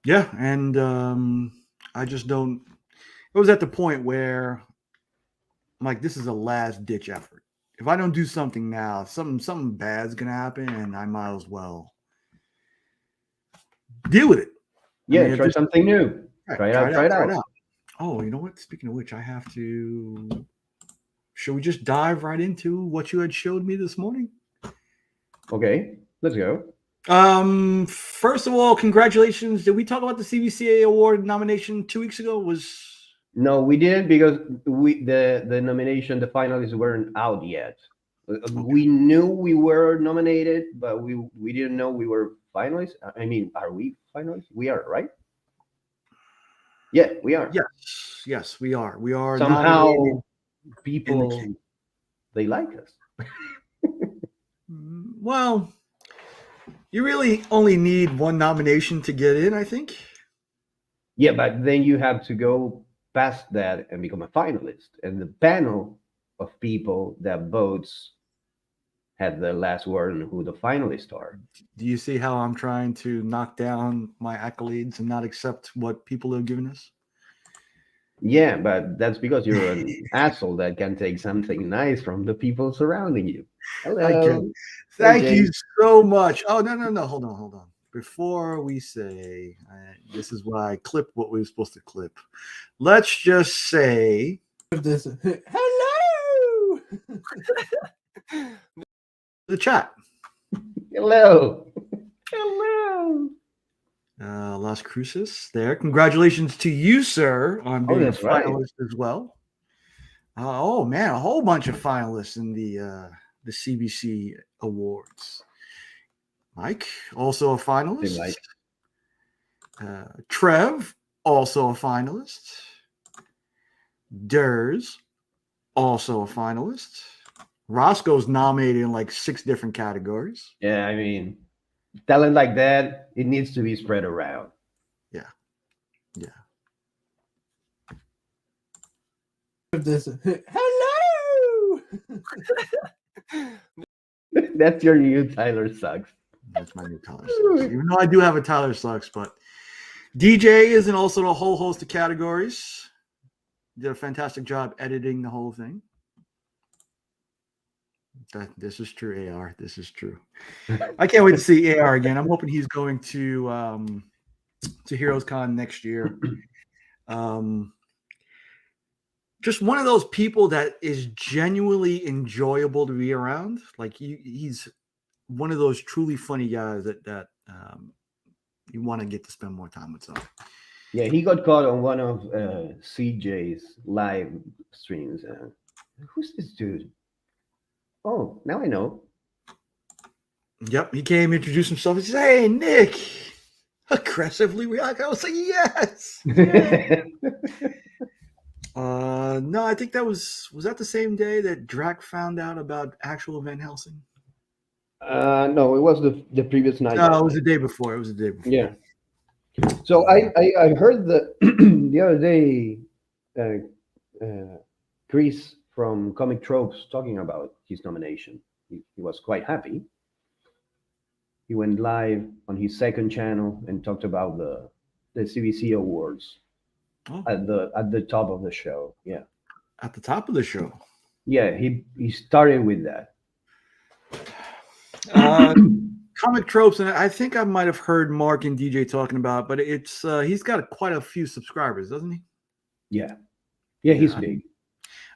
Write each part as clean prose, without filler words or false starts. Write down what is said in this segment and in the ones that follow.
Yeah, and I just don't. It was at the point where I'm like, this is a last ditch effort. If I don't do something now, something bad's gonna happen, and I might as well deal with it. I Yeah, mean, if try this something new. right, Try it try out. it Try out, it try it out. out. Oh, you know what? Speaking of which, I have to. Should we just dive right into what you had showed me this morning? Okay, let's go. First of all, congratulations. Did we talk about the CBCA award nomination 2 weeks ago? Was No, we didn't because the nomination, the finalists weren't out yet. okay. We knew we were nominated, but we didn't know we were finalists. I mean, are we finalists? We are, right? Yeah, we are. Yes, yes, we are. We are nominated Somehow in the people queue. they like us. Well, you really only need one nomination to get in, I think. Yeah, but then you have to go past that and become a finalist, and the panel of people that votes had the last word on who the finalists are. Do you see how I'm trying to knock down my accolades and not accept what people have given us? Yeah, but that's because you're an asshole that can take something nice from the people surrounding you. I can. Hello. Hey, Thank you James. so much. Oh, no, no, no. Hold on, hold on. Before we say, this is why I clip what we were supposed to clip. Let's just say This hello. the chat. Hello. Hello. Las Cruces there. Congratulations to you, sir, on Oh, being a that's right. finalist as well. Oh man, a whole bunch of finalists in the CBC awards. Mike, also a Hey, finalist. Mike. Trev, also a finalist. Durs, also a finalist. Roscoe's nominated in like 6 different categories. Yeah, I mean, talent like that, it needs to be spread around. Yeah, yeah. This hello. That's your new Tyler sucks. That's my new Tyler Sucks. Even though I do have a Tyler Sucks, but DJ is in also a whole host of categories. Did a fantastic job editing the whole thing. This is true, AR. This is true. I can't wait to see AR again. I'm hoping he's going to Heroes Con next year. Um, just one of those people that is genuinely enjoyable to be around. Like he's one of those truly funny guys that you want to get to spend more time with. So Yeah, he got caught on one of CJ's live streams. Who's this dude? Oh, now I know. yep, he came, introduced himself. He says, "Hey, Nick." Aggressively react. I was like, "Yes, yeah." No, I think that was that the same day that Drac found out about actual Van Helsing. No, it was the previous night, I No, it was the think. day before. It was the day before. Yeah. So I heard that the other day, uh, Chris from Comic Tropes talking about his nomination. He was quite happy. He went live on his second channel and talked about the CBC awards Oh, at the top of the show. Yeah, at the top of the show. yeah. He started with that. Uh, Comic tropes, and I think I might have heard Mark and DJ talking about, but it's he's got quite a few subscribers, doesn't he? Yeah, yeah. Yeah, He's big.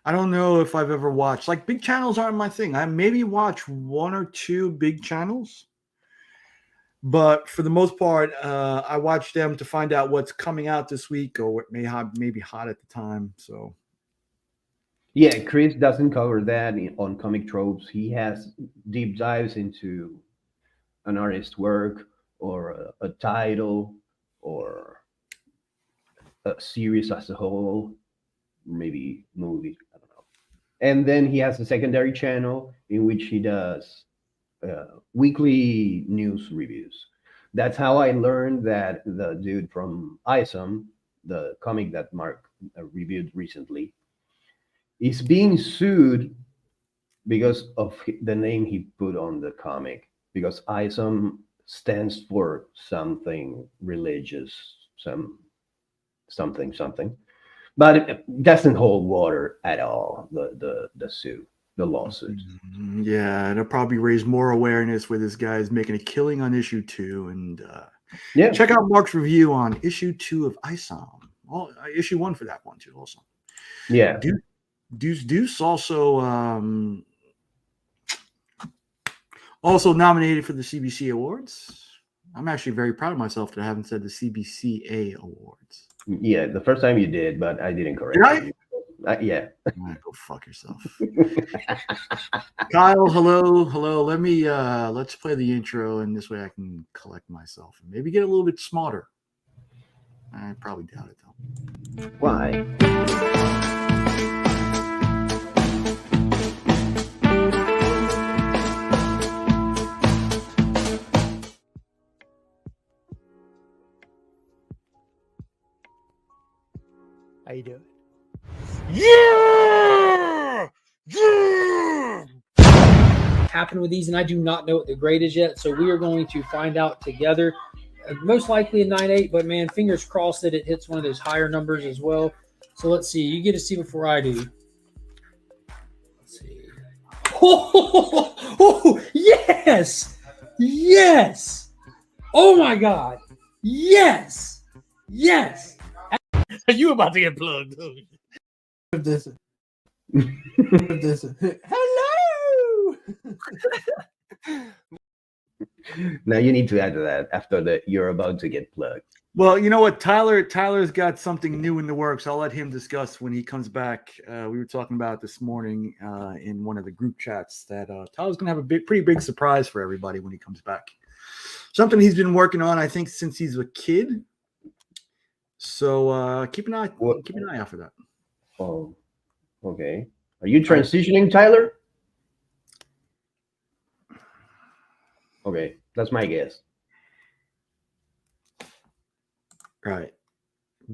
I don't know if I've ever watched like big channels aren't my thing. I maybe watch one or two big channels, but for the most part, I watch them to find out what's coming out this week or what may be hot at the time. So Yeah, Chris doesn't cover that on Comic Tropes. He has deep dives into an artist's work or a title or a series as a whole, maybe movie. I don't know. And then he has a secondary channel in which he does weekly news reviews. That's how I learned that the dude from Isom, the comic that Mark reviewed recently, is being sued because of the name he put on the comic. Because Isom stands for something religious, something, but it doesn't hold water at all. The suit, the lawsuit. Yeah, it'll probably raise more awareness where this guy is making a killing on issue 2. And Yeah, check out Mark's review on issue 2 of ISOM. Well, issue 1 for that one too. Also, yeah. Deuce also nominated for the CBC Awards. I'm actually very proud of myself that I haven't said the CBCA Awards. Yeah, the first time you did, but I didn't correct Did I? you. Yeah. Go fuck yourself. Kyle, hello. Let's play the intro, and this way I can collect myself and maybe get a little bit smarter. I probably doubt it though. Why? How you doing? Yeah! Happen with these, and I do not know what the grade is yet, so we are going to find out together. Most likely a 9.8, but man, fingers crossed that it hits one of those higher numbers as well. So let's see. You get to see before I do. Let's see. Oh, yes! Yes! Oh my God! Yes! Yes! You about to get plugged? This. Hello. Now you need to add to that after that you're about to get plugged. Well, you know what, Tyler's got something new in the works. I'll let him discuss when he comes back. We were talking about this morning in one of the group chats that Tyler's gonna have a pretty big surprise for everybody when he comes back. Something he's been working on, I think, since he's a kid. So keep an eye out for that. Oh, okay. Are you transitioning, Tyler? Okay, that's my guess. Right.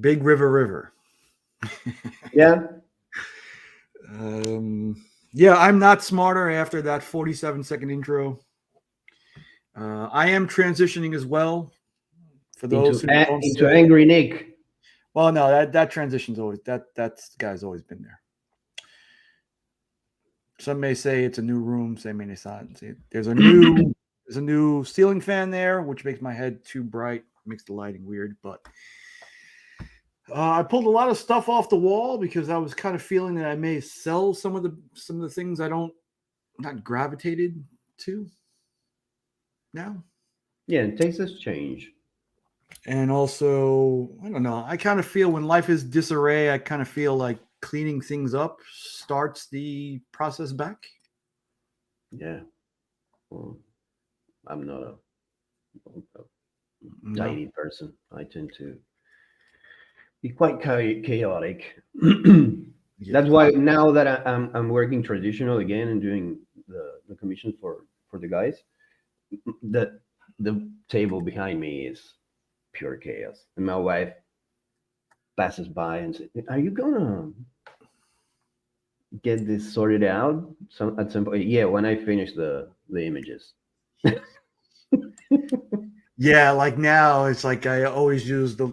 Big River. Yeah. Yeah, I'm not smarter after that 47-second intro. I am transitioning as well. For those into Angry Nick. Well, no, that transition's always that guy's always been there. Some may say it's a new room, some may not. There's a new ceiling fan there, which makes my head too bright, makes the lighting weird. But I pulled a lot of stuff off the wall because I was kind of feeling that I may sell some of the things not gravitated to now. Yeah, it takes us change. And also, I don't know. I kind of feel when life is disarray, I kind of feel like cleaning things up starts the process back. Yeah. Well, I'm not a tidy person. I tend to be quite chaotic. That's why now that I'm working traditional again and doing the commission for the guys, the table behind me is pure chaos. And my wife passes by and says, "Are you gonna get this sorted out at some point?" Yeah, when I finish the images. Yeah, like now it's like I always use the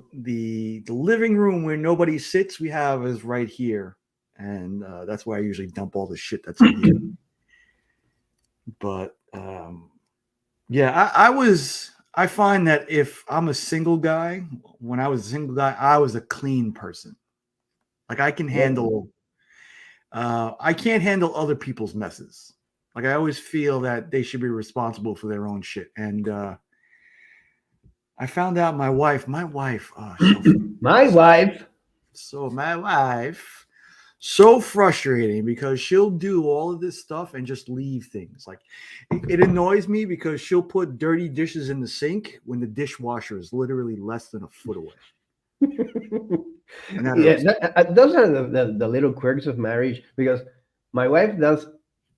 living room where nobody sits. We have is right here, and that's where I usually dump all the shit that's in here. But yeah, I find that if I'm a single guy, when I was a single guy, I was a clean person. Like I can handle. I can't handle other people's messes. Like I always feel that they should be responsible for their own shit. And I found out my wife, my wife, so frustrating because she'll do all of this stuff and just leave things. Like it annoys me because she'll put dirty dishes in the sink when the dishwasher is literally less than a foot away. Those are the little quirks of marriage, because my wife does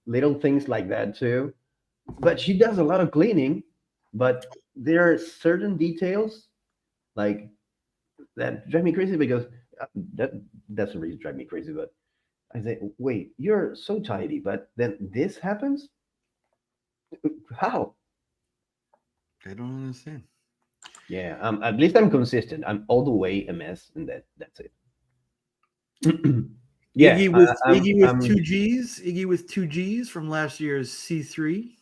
little things like that too, but she does a lot of cleaning. But there are certain details like that drive me crazy, because that doesn't really drive me crazy. But I say, wait, you're so tidy, but then this happens? How? I don't understand. Yeah, at least I'm consistent. I'm all the way a mess, and that's it. Yeah, Iggy with two G's. Iggy with two G's from last year's C3.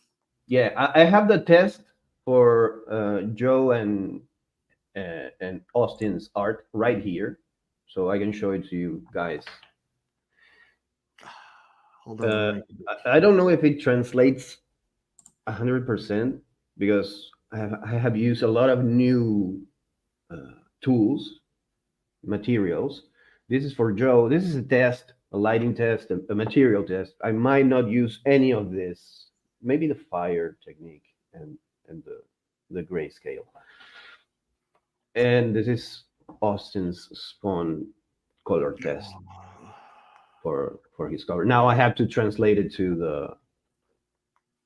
yeah. I have the test for Joe and Austin's art right here, so I can show it to you guys. Hold on. let me- I don't know if it translates 100% because I have used a lot of new tools, materials. This is for Joe. This is a test, a lighting test, a material test. I might not use any of this. Maybe the fire technique and the grayscale. And this is Austin's spawn color test for his cover. Now I have to translate it to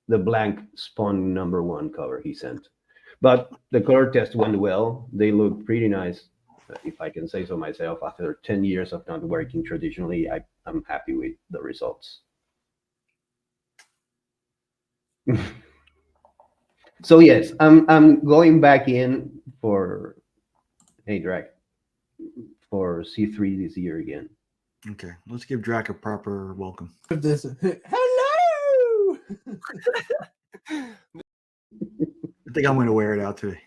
the blank spawn #1 cover he sent. But the color test went well. They look pretty nice, if I can say so myself. After 10 years of not working traditionally, I'm happy with the results. So yes, I'm going back in for Drac for C3 this year again. Okay, let's give Drac a proper welcome. This. Hello. I think I'm going to wear it out today.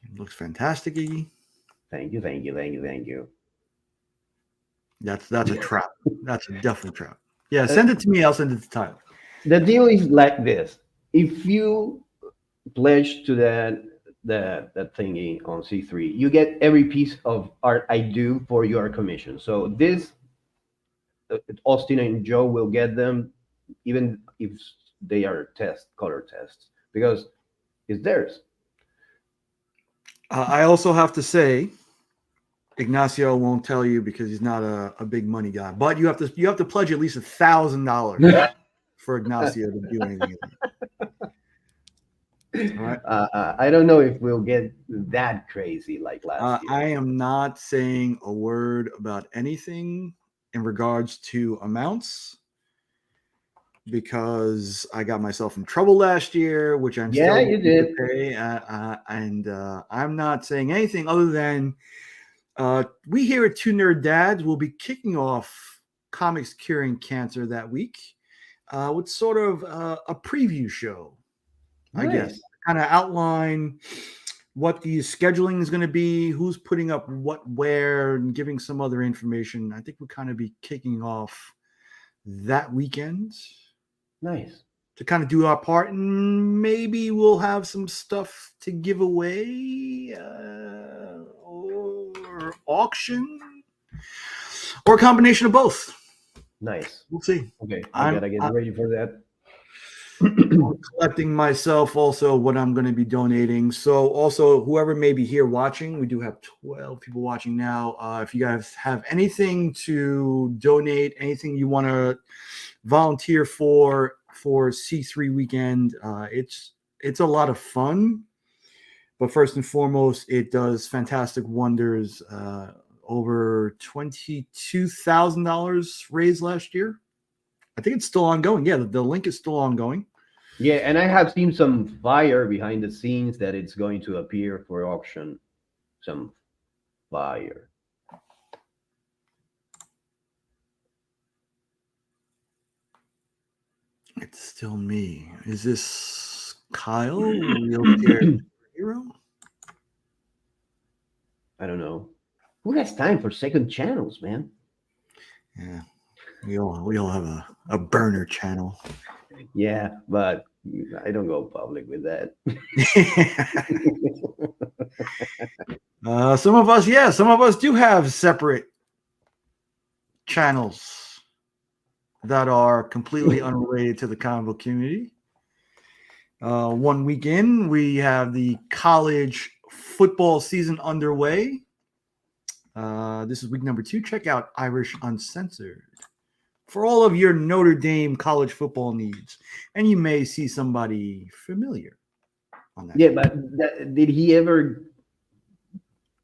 It looks fantastic, Iggy. Thank you. That's a trap. That's a definite trap. Yeah, send it to me. I'll send it to Tyler. The deal is like this: if you pledge to that thingy on C3, you get every piece of art I do for your commission. So this, Austin and Joe will get them, even if they are color tests, because it's theirs. I also have to say, Ignacio won't tell you because he's not a big money guy. But you have to pledge at least $1,000 for Ignacio to do anything. All right. I don't know if we'll get that crazy like last year. I am not saying a word about anything in regards to amounts because I got myself in trouble last year, which I'm still you did. to pay. And I'm not saying anything other than we here at Two Nerd Dads will be kicking off Comics Curing Cancer that week with sort of a preview show, I guess, kind of outline what the scheduling is going to be, who's putting up what where, and giving some other information. I think we'll kind of be kicking off that weekend. Nice. To kind of do our part, and maybe we'll have some stuff to give away or auction or a combination of both. Nice. We'll see. Okay, I gotta get ready for that. I'm collecting myself also what I'm going to be donating. So also whoever may be here watching, we do have 12 people watching now. If you guys have anything to donate, anything you want to volunteer for C3 weekend, it's a lot of fun. But first and foremost, it does fantastic wonders. Over $22,000 raised last year. I think it's still ongoing. Yeah, the link is still ongoing. Yeah, and I have seen some fire behind the scenes that it's going to appear for auction. Some fire. It's still me. Is this Kyle, Wheelchair Hero? I don't know. Who has time for second channels, man? Yeah, we all have a burner channel. Yeah, but I don't go public with that. Some of us do have separate channels that are completely unrelated to the comic book community. One weekend, we have the college football season underway. This is week number 2. Check out Irish Uncensored for all of your Notre Dame college football needs. And you may see somebody familiar on that. Yeah, but did he ever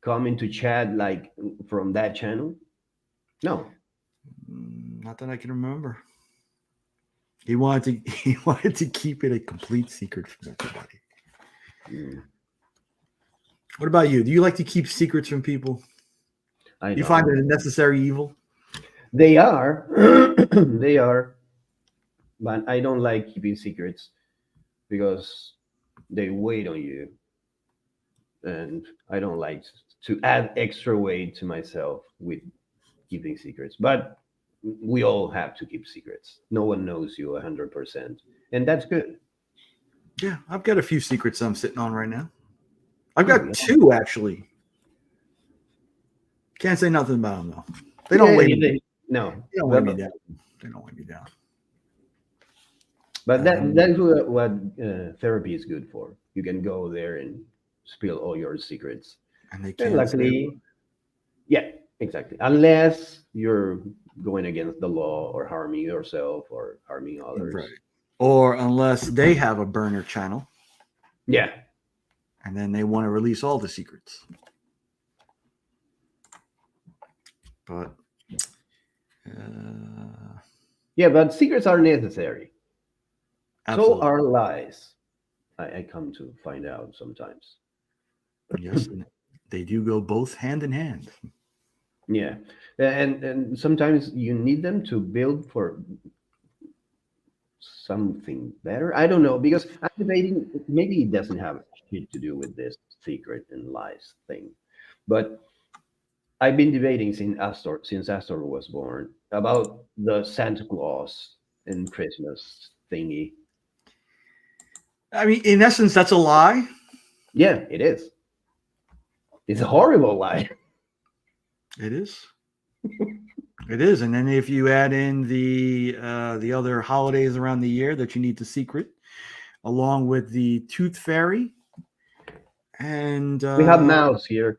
come into chat like from that channel? No. Not that I can remember. He wanted to he wanted to keep it a complete secret from everybody. Mm, What about you? Do you like to keep secrets from people? I You know. find it a necessary evil? They are. They are. But I don't like keeping secrets because they wait on you. And I don't like to add extra weight to myself with keeping secrets. But we all have to keep secrets. No one knows you 100%. And that's good. Yeah, I've got a few secrets I'm sitting on right now. I've Oh, got yeah. two actually. Can't say nothing about them though. They don't Yeah, weigh me. no. They don't weigh me down. They don't weigh me down. But Um, that's what therapy is good for. You can go there and spill all your secrets. And they And can't say luckily, yeah, exactly. Unless you're going against the law or harming yourself or harming others. right. Or unless they have a burner channel Yeah. and then they want to release all the secrets. But Yeah, but secrets are necessary. absolutely. So are lies. I come to find out sometimes. Yes, and they do go both hand in hand. Yeah. And sometimes you need them to build for something better. I don't know because I'm debating. Maybe it doesn't have shit to do with this secret and lies thing, but I've been debating since Astor was born about the Santa Claus and Christmas thingy. I mean, in essence, that's a lie. Yeah, it is. It's a horrible lie. It is. It is. And then if you add in the other holidays around the year that you need to secret, along with the Tooth Fairy and We have mouse here.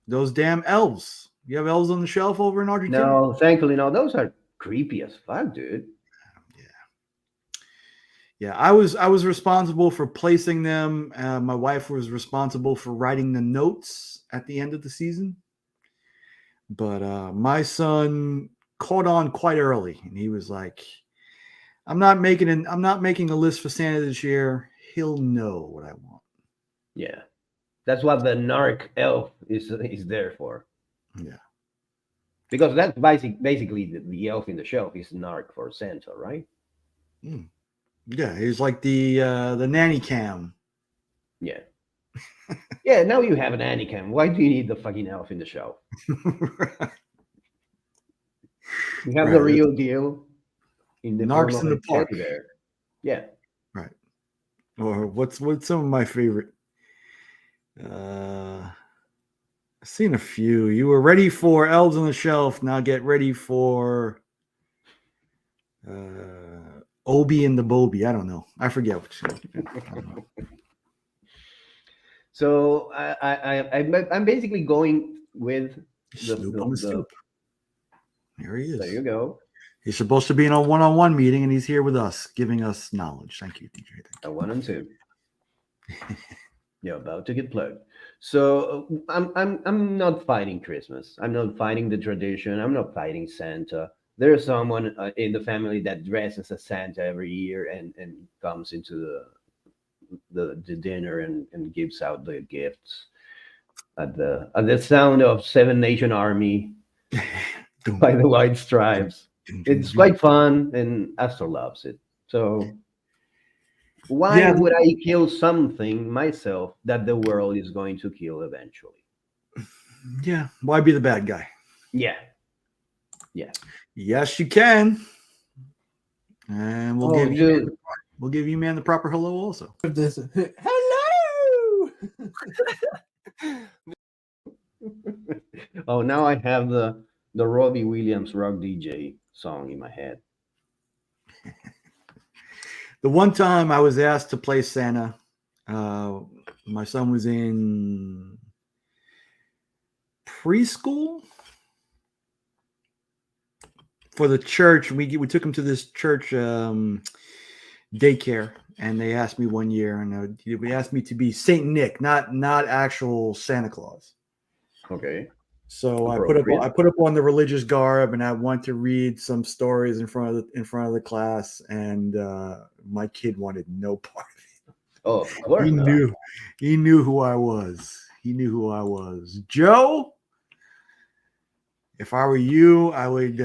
those damn elves. You have elves on the shelf over in Argentina? No, thankfully, no. Those are creepy as fuck, dude. Yeah, I was responsible for placing them. My wife was responsible for writing the notes at the end of the season. But my son caught on quite early, and he was like, I'm not making a list for Santa this year. He'll know what I want." Yeah, that's what the narc elf is there for. Yeah, Because that's basically the elf in the shelf is narc for Santa, right? yeah. He's like the nanny cam. Yeah. Yeah, now you have an Anakin. Why do you need the fucking elf in the shelf? You have the Right. real deal in the Narcs form in of the a park. teddy bear. Yeah. Right. Or what's some of my favorite? I've seen a few. You were ready for elves on the shelf. Now get ready for Obi and the Bobby. I don't know. I forget which. So I'm basically going with Snoop on the the stoop. Here he is. there you go. He's supposed to be in a one-on-one meeting, and he's here with us, giving us knowledge. Thank you, DJ. Thank A you. 1 and 2. You're about to get plugged. So I'm not fighting Christmas. I'm not fighting the tradition. I'm not fighting Santa. There's someone in the family that dresses as Santa every year and comes into the dinner and gives out the gifts at the sound of Seven Nation Army by the White Stripes. It's quite fun, and Astor loves it. So why Yeah. would I kill something myself that the world is going to kill eventually? Yeah. Why be the bad guy? Yeah. Yeah. Yes, you can. And we'll Oh, give you dude. we'll give you man the proper hello also. This. Hello. Oh, now I have the Robbie Williams rock DJ song in my head. The one time I was asked to play Santa, my son was in preschool for the church. We took him to this church daycare, and they asked me one year, and they asked me to be Saint Nick, not actual Santa Claus. Okay. So Appropriate. I put up on the religious garb, and I went to read some stories in front of the class, and my kid wanted no part. Oh, of course He not. knew who I was. He knew who I was. Joe, if I were you, I would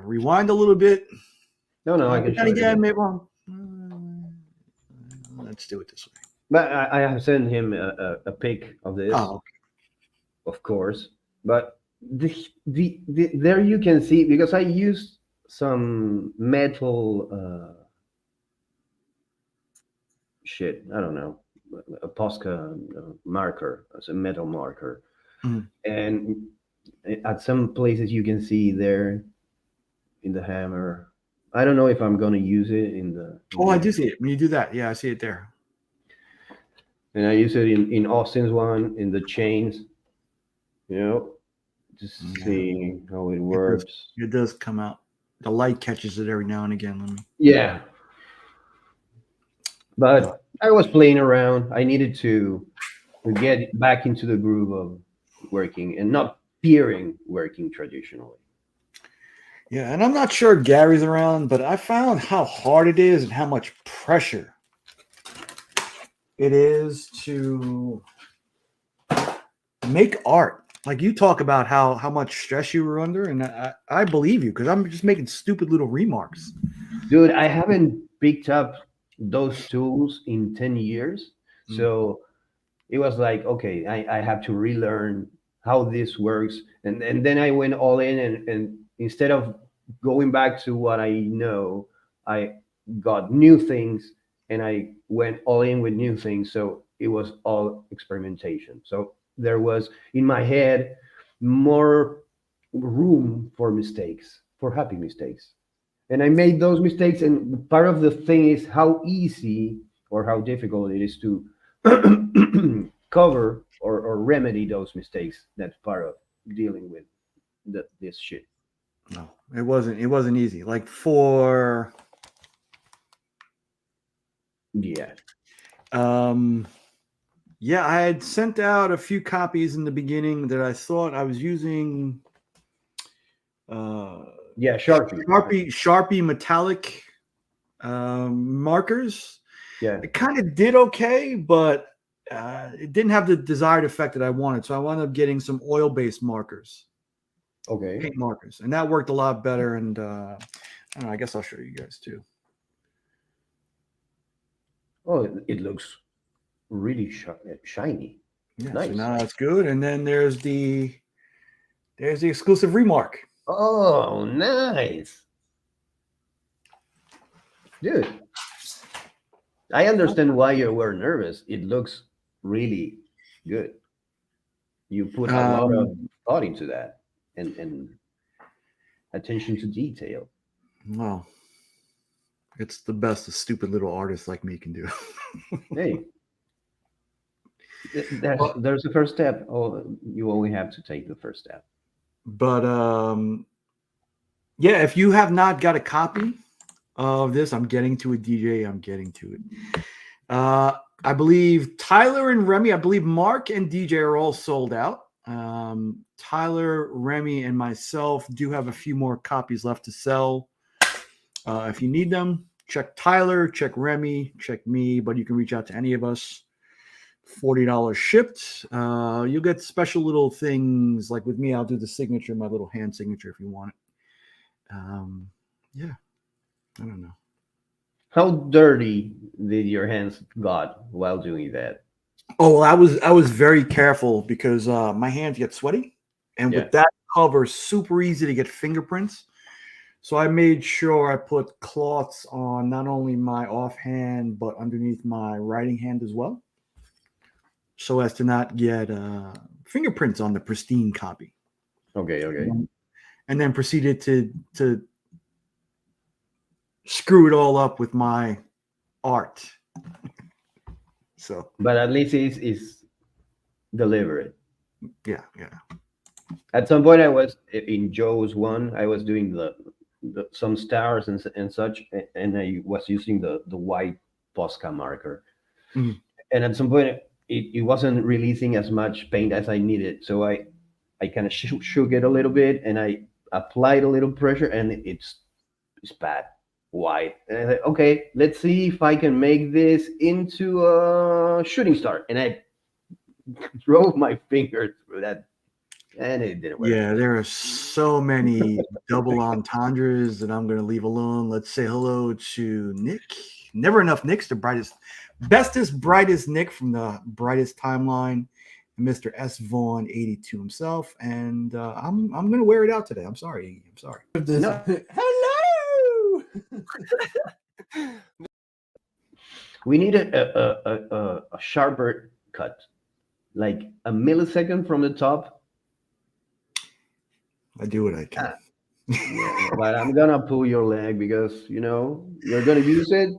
rewind a little bit. No, I can show And it again, again. maybe let's do it this way. But I have sent him a pic of this, Oh, of course. But there you can see, because I used some metal shit. I don't know, a Posca marker, as a metal marker, Mhm. and at some places you can see there in the hammer. I don't know if I'm gonna use it in the. oh, I do see it. When you do that, yeah, I see it there. And I use it in Austin's one, in the chains. You know, just Yeah. seeing how it works. It does come out. The light catches it every now and again. Let me. Yeah. But I was playing around. I needed to get back into the groove of working and not fearing working traditionally. Yeah, and I'm not sure Gary's around, but I found how hard it is and how much pressure it is to make art. Like, you talk about how much stress you were under, and I believe you, because I'm just making stupid little remarks. Dude, I haven't picked up those tools in 10 years. So it was like, okay, I have to relearn how this works. And then I went all in, and instead of going back to what I know, I got new things, and I went all in with new things. So it was all experimentation. So there was in my head more room for mistakes, for happy mistakes. And I made those mistakes. And part of the thing is how easy or how difficult it is to cover or remedy those mistakes. That's part of dealing with this shit. No, it wasn't easy. Like, for Yeah. yeah, I had sent out a few copies in the beginning that I thought I was using Yeah, Sharpie. Sharpie metallic markers. Yeah. It kind of did okay, but it didn't have the desired effect that I wanted. So I wound up getting some oil-based markers, Okay. paint markers, and that worked a lot better. And I don't know, I guess I'll show you guys too. Oh, it looks really shiny. Yeah, Nice. so now that's good. And then there's the exclusive remark. Oh, nice. Dude, I understand why you were nervous. It looks really good. You put a lot of thought into that and attention to detail. Well, it's the best a stupid little artist like me can do. Hey, there's the first step. Oh, you only have to take the first step. But yeah, if you have not got a copy of this, I'm getting to it, DJ. I'm getting to it. I believe Tyler and Remy, I believe Mark and DJ are all sold out. Tyler, Remy, and myself do have a few more copies left to sell. If you need them, check Tyler, check Remy, check me, but you can reach out to any of us. $40 shipped. You'll get special little things. Like with me, I'll do the signature, my little hand signature, if you want it. Yeah, I don't know. How dirty did your hands got while doing that? Oh, well, I was very careful because my hands get sweaty, and with that cover, super easy to get fingerprints. So I made sure I put cloths on not only my offhand but underneath my writing hand as well, so as to not get fingerprints on the pristine copy. Okay. And then proceeded to screw it all up with my art. So, but at least it's deliberate. Yeah. At some point, I was in Joe's one. I was doing the some stars and such, and I was using the white Posca marker. Mhm. And at some point, it wasn't releasing as much paint as I needed, so I I kind of shook it a little bit, and I applied a little pressure, and it's bad, white. And I said, okay, let's see if I can make this into a shooting star. And I drove my finger through that, and it didn't work. Yeah, there are so many double entendres that I'm going to leave alone. Let's say hello to Nick. Never enough Nicks, the brightest Nick from the brightest timeline, Mr. S. Vaughn 82 himself. And I'm going to wear it out today. I'm sorry, Iggy. I'm sorry. No. Hello. We need a sharper cut, like a millisecond from the top. I do what I can. Yeah, but I'm gonna pull your leg because you're gonna use it.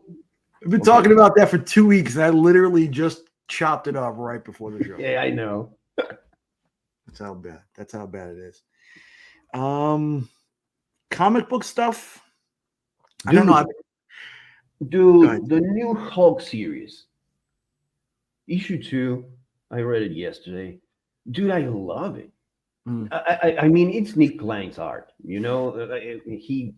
I've been talking about that for 2 weeks, and I literally just chopped it off right before the show. Yeah, I know. That's how bad. That's how bad it is. Comic book stuff. I don't know. Go ahead. Dude, the new Hulk series, issue 2. I read it yesterday. Dude, I love it. Mm. I mean, it's Nick Klein's art. He.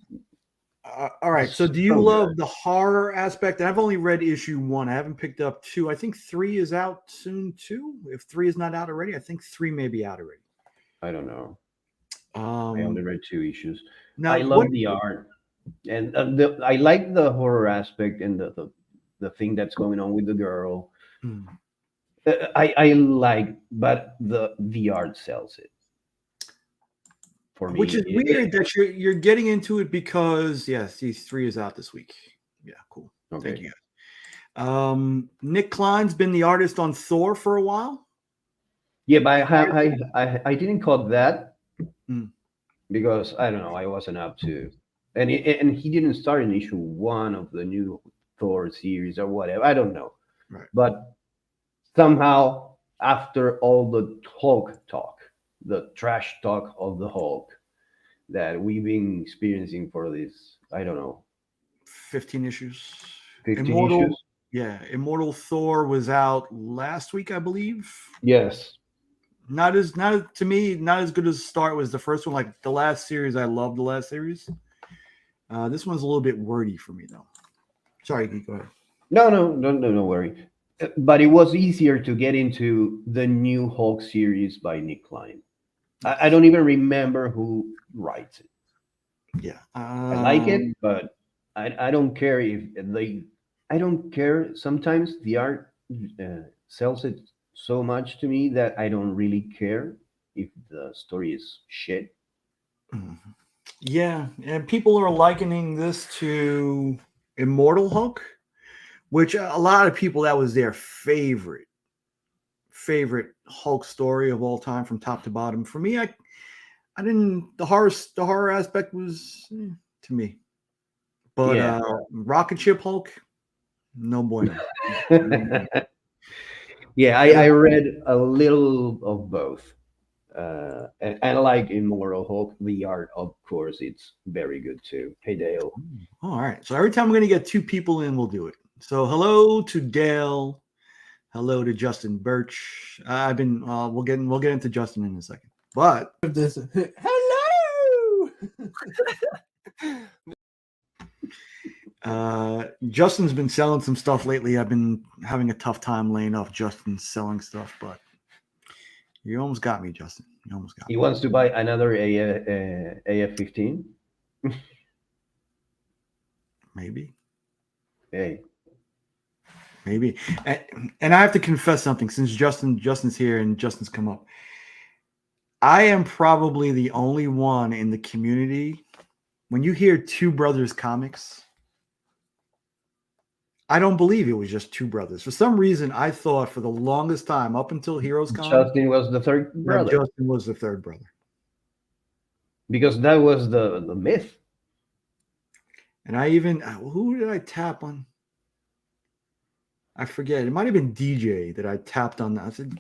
All right. So, do you So love good. the horror aspect? I've only read issue 1. I haven't picked up 2. I think 3 is out soon too. If 3 is not out already, I think 3 may be out already. I don't know. I only read 2 issues. Now, I love the art, and I like the horror aspect and the thing that's going on with the girl. Mm. I like, but the art sells it for me. Which is weird that you're getting into it because yes, these 3 is out this week. Yeah, cool. Okay. Thank you guys. Nick Klein's been the artist on Thor for a while. Yeah, but I didn't call that Mm. because I don't know. I wasn't up to, and he didn't start in issue 1 of the new Thor series or whatever. I don't know. Right. But somehow, after all the Hulk talk, the trash talk of the Hulk that we've been experiencing for this, I don't know, 15 issues. 15 Immortal, issues. yeah, Immortal Thor was out last week, I believe. Yes. Not as good as start was the first one. Like the last series, I loved the last series. This one's a little bit wordy for me though. Sorry, go ahead. No worry. But it was easier to get into the new Hulk series by Nick Klein. I don't even remember who writes it. Yeah, I like it, but I don't care if they. I don't care. Sometimes the art sells it so much to me that I don't really care if the story is shit. Yeah, and people are likening this to Immortal Hulk, which a lot of people that was their favorite Hulk story of all time from top to bottom. For me, I didn't the horror aspect was to me, but Yeah. Rocket Ship Hulk, no bueno. Yeah, I read a little of both. And I like Immortal Hulk. The art, of course, it's very good too. Hey, Dale. Oh, all right. So every time we're going to get 2 people in, we'll do it. So hello to Dale. Hello to Justin Birch. We'll get into Justin in a second. But Hello. Justin's been selling some stuff lately. I've been having a tough time laying off Justin selling stuff, but you almost got me, Justin. You almost got me. He wants to buy another AF-15. Maybe. Hey. Maybe. And I have to confess something since Justin's here and Justin's come up. I am probably the only one in the community. When you hear Two Brothers Comics, I don't believe it was just 2 brothers. For some reason, I thought for the longest time, up until Heroes Con, Justin was the third that brother. Justin was the 3rd brother. Because that was the myth. And I even, who did I tap on? I forget. It might have been DJ that I tapped on. I said,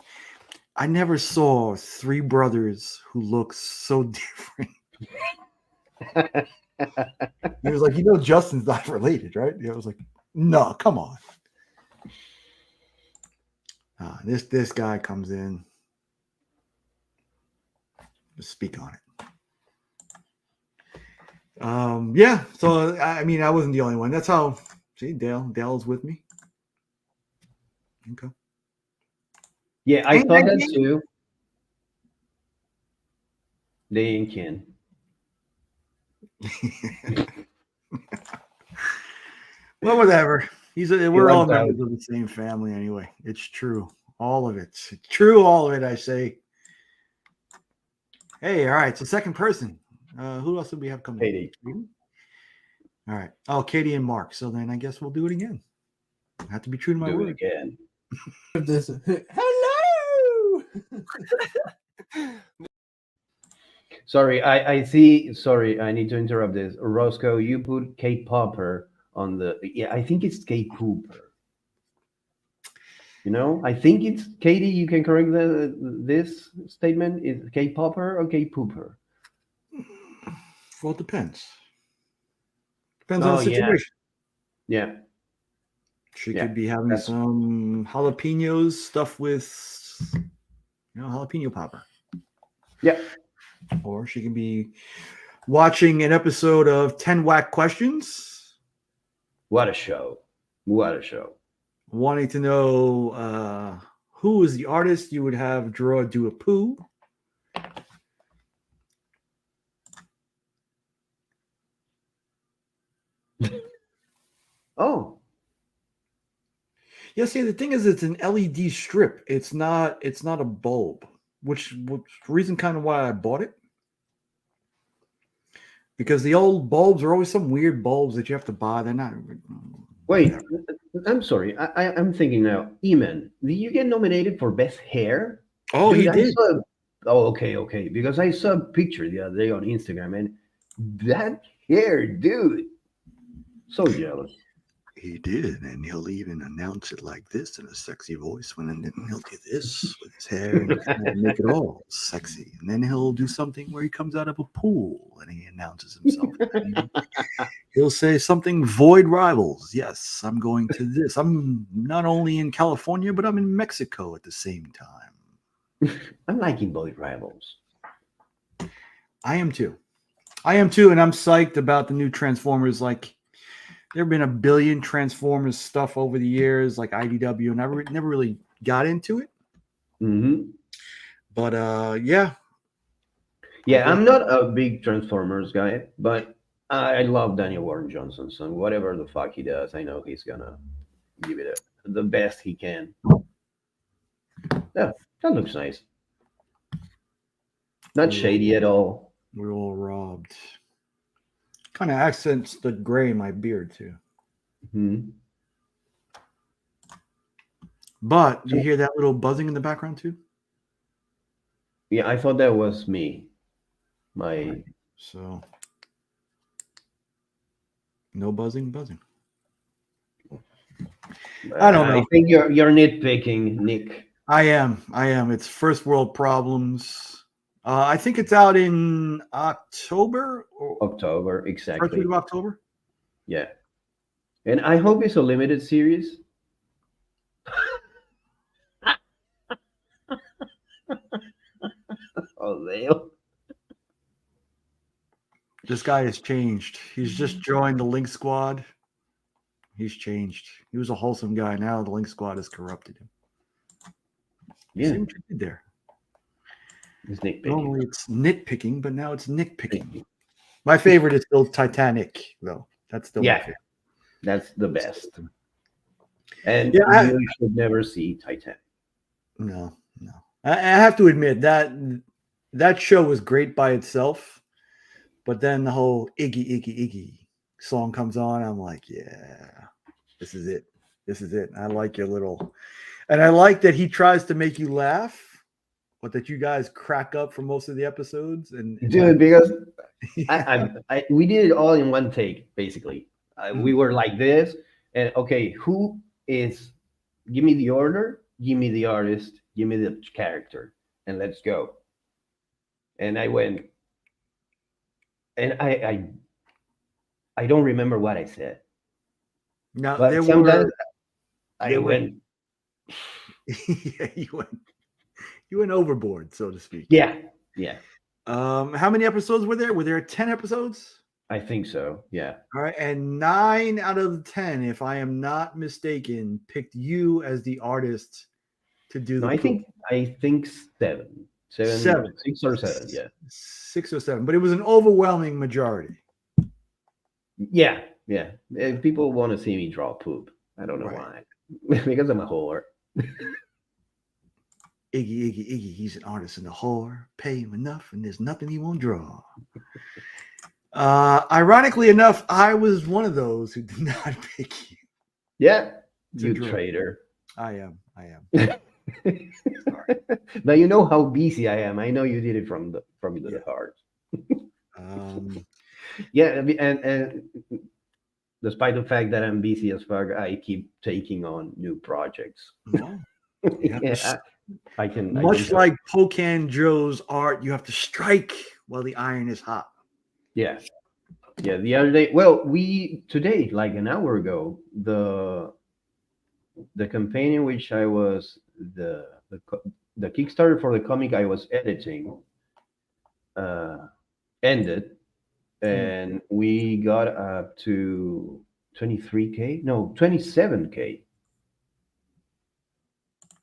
I never saw 3 brothers who look so different. He was like, Justin's not related, right? I was like, no, come on. This guy comes in. speak on it. Yeah. So I mean, I wasn't the only one. That's how. See, Dale's with me. Okay. Yeah, I And thought I that think- too. They can. Well, whatever. We're He all wants out. members of the same family anyway. It's true. All of it. It's true, all of it, I say. Hey, all right. So second person. Who else did we have coming? Katie. All right. Oh, Katie and Mark. So then I guess we'll do it again. I have to be true to my Do it word. again. This. Hello. Sorry, I see. Sorry, I need to interrupt this. Roscoe, you put K-popper on the. Yeah, I think it's K-pooper. You know, I think it's Katie. You can correct this statement. Is K-popper or K-pooper? Well, it depends. Depends on Oh, the yeah. situation. Yeah. She Yeah, could be having that's- some jalapenos stuffed with, jalapeno popper. Yeah. Or she can be watching an episode of 10 Whack Questions, What a show! What a show! wanting to know who is the artist you would have do a poo. Oh, Yeah, see, the thing is, it's an LED strip. It's not a bulb, which reason kind of why I bought it. Because the old bulbs are always some weird bulbs that you have to buy. They're not. wait. I'm sorry. I'm thinking now. Eman, did you get nominated for best hair? Oh, Dude, he I did. saw- oh, okay. Because I saw a picture the other day on Instagram, and that hair, dude, so jealous. He did, and he'll even announce it like this in a sexy voice. When then he'll do this with his hair and kind of make it all sexy. And then he'll do something where he comes out of a pool and he announces himself. He'll say something void rivals. Yes, I'm going to this. I'm not only in California, but I'm in Mexico at the same time. I'm liking Void Rivals. I am too. And I'm psyched about the new Transformers. Like, there have been a billion Transformers stuff over the years, like IDW, and I never really got into it. Mm-hmm. But yeah. Yeah, I'm not a big Transformers guy, but I love Daniel Warren Johnson. So whatever the fuck he does, I know he's gonna give it the best he can. Yeah, that looks nice. Not shady at all. We're all robbed. Kind of accents the gray in my beard too. Hmm. But do you hear that little buzzing in the background too? Yeah, I thought that was me. My So no buzzing. I don't know. I think you're nitpicking, Nick. I am. It's first world problems. I think it's out in October or October, first exactly. week of October. Yeah, and I hope it's a limited series. Oh, Dale. This guy has changed. He's just joined the Link Squad. He's changed. He was a wholesome guy. Now the Link Squad has corrupted him. Yeah, See what you did there. it's nitpicking. Normally it's nitpicking, but now it's nitpicking. My favorite is still Titanic, though. That's still my Yeah, favorite. that's the best. And Yeah, you should never see Titanic. No. I have to admit that show was great by itself, but then the whole Iggy song comes on. I'm like, yeah, this is it. I like your little, and I like that he tries to make you laugh, but that you guys crack up for most of the episodes. And Dude, because we did it all in one take, basically. We were like this, and okay, who is? Give me the order, give me the artist, give me the character, and let's go. And I went, and I don't remember what I said, now but there sometimes were, I went, yeah, you went overboard, so to speak. yeah. How many episodes were there? Were there 10 episodes? I think so. Yeah. All right, and 9 out of the 10, if I am not mistaken, picked you as the artist to do No, the I poop. think seven, 6 or 7. Yeah. 6 or 7, but it was an overwhelming majority. Yeah. Yeah. People want to see me draw poop. I don't know Right. why. Because I'm a whore. Iggy, he's an artist and a whore. Pay him enough, and there's nothing he won't draw. Ironically enough, I was one of those who did not pick you. Yeah. To You draw. traitor. I am. But you know how busy I am. I know you did it from the heart. Yeah, and despite the fact that I'm busy as fuck, I keep taking on new projects. Well, you have to I can. Much like Pocan Joe's art, you have to strike while the iron is hot. Yeah. Yeah. The other day, well, today, like an hour ago, the campaign in which I was the Kickstarter for the comic I was editing ended, and we got up to 23K, no, 27K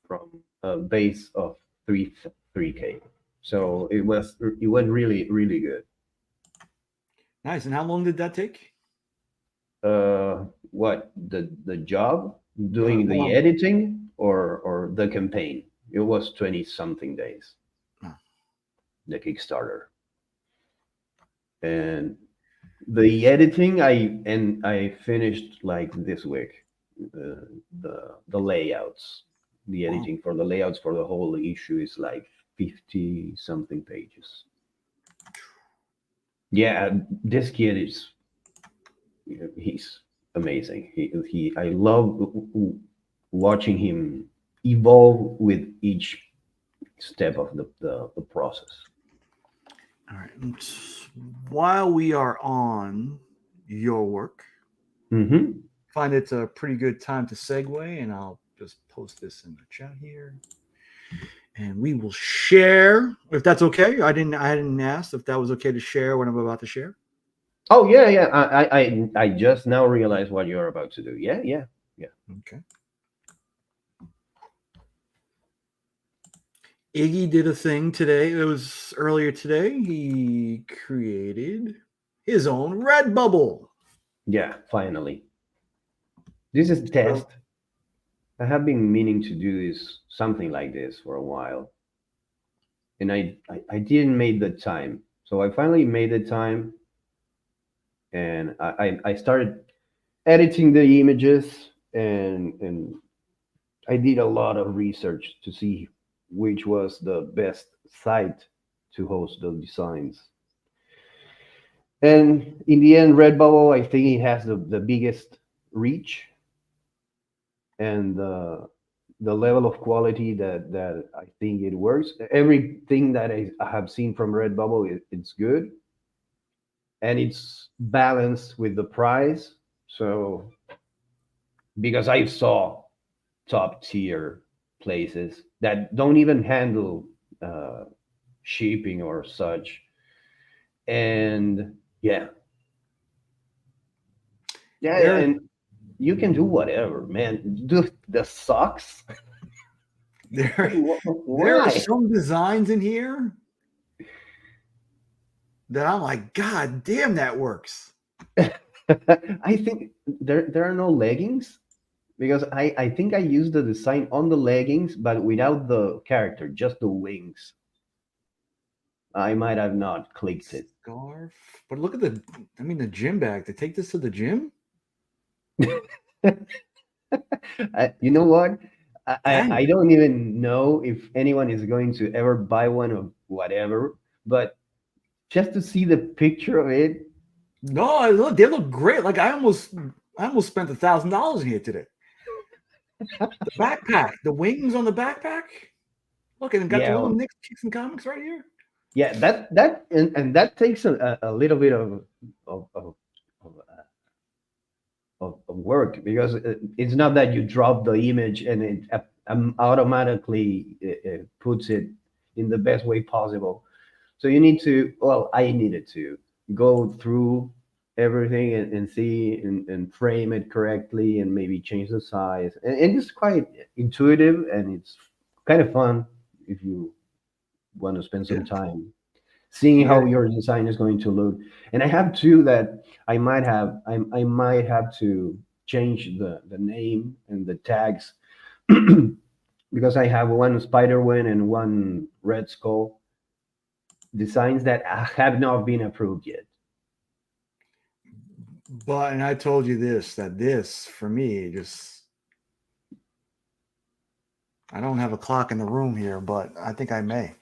from a base of 3K. So it went really, really good. Nice. And how long did that take? What, the job doing the well- editing or the campaign? It was 20 something days. Oh. The Kickstarter. And the editing I finished like this week. The layouts, the Wow. editing for the layouts for the whole issue is like 50 something pages. Yeah, this kid he's amazing. I love watching him evolve with each step of the process. All right. And while we are on your work, Mm-hmm. find it's a pretty good time to segue, and I'll just post this in the chat here. And we will share, if that's okay. I didn't ask if that was okay to share what I'm about to share. Oh yeah. I just now realized what you're about to do. Yeah. Okay. Iggy did a thing today. It was earlier today. He created his own Redbubble. Yeah, finally. This is test. I have been meaning to do something like this for a while. And I didn't make the time. So I finally made the time, and I started editing the images, and I did a lot of research to see which was the best site to host the designs. And in the end, Redbubble, I think it has the biggest reach and the level of quality that I think it works. Everything that I have seen from Redbubble, it's good, and it's balanced with the price. So because I saw top tier places that don't even handle shipping or such, and yeah, and you can do whatever, man. Do the socks. There are Why? some designs in here that I'm like, God damn, that works. I think there are no leggings, because I think I used the design on the leggings, but without the character, just the wings. I might have not clicked it. Scarf. But look at the gym bag. To take this to the gym? You know what? Dang. I don't even know if anyone is going to ever buy one of whatever, but just to see the picture of it. No, they look great. Like I almost spent $1,000 in here today. The backpack, the wings on the backpack. Look, and it got the little Kicks and Comics right here. Yeah, that takes a little bit of work, because it's not that you drop the image and it automatically puts it in the best way possible. So you need to, well, I needed to go through everything and see and frame it correctly and maybe change the size. And it's quite intuitive and it's kind of fun if you want to spend some time seeing how your design is going to look. And I have two that I might have to change the name and the tags because I have one spider wing and one red skull designs that have not been approved yet. But, and I told you this, that this for me just, I don't have a clock in the room here, but I think I may.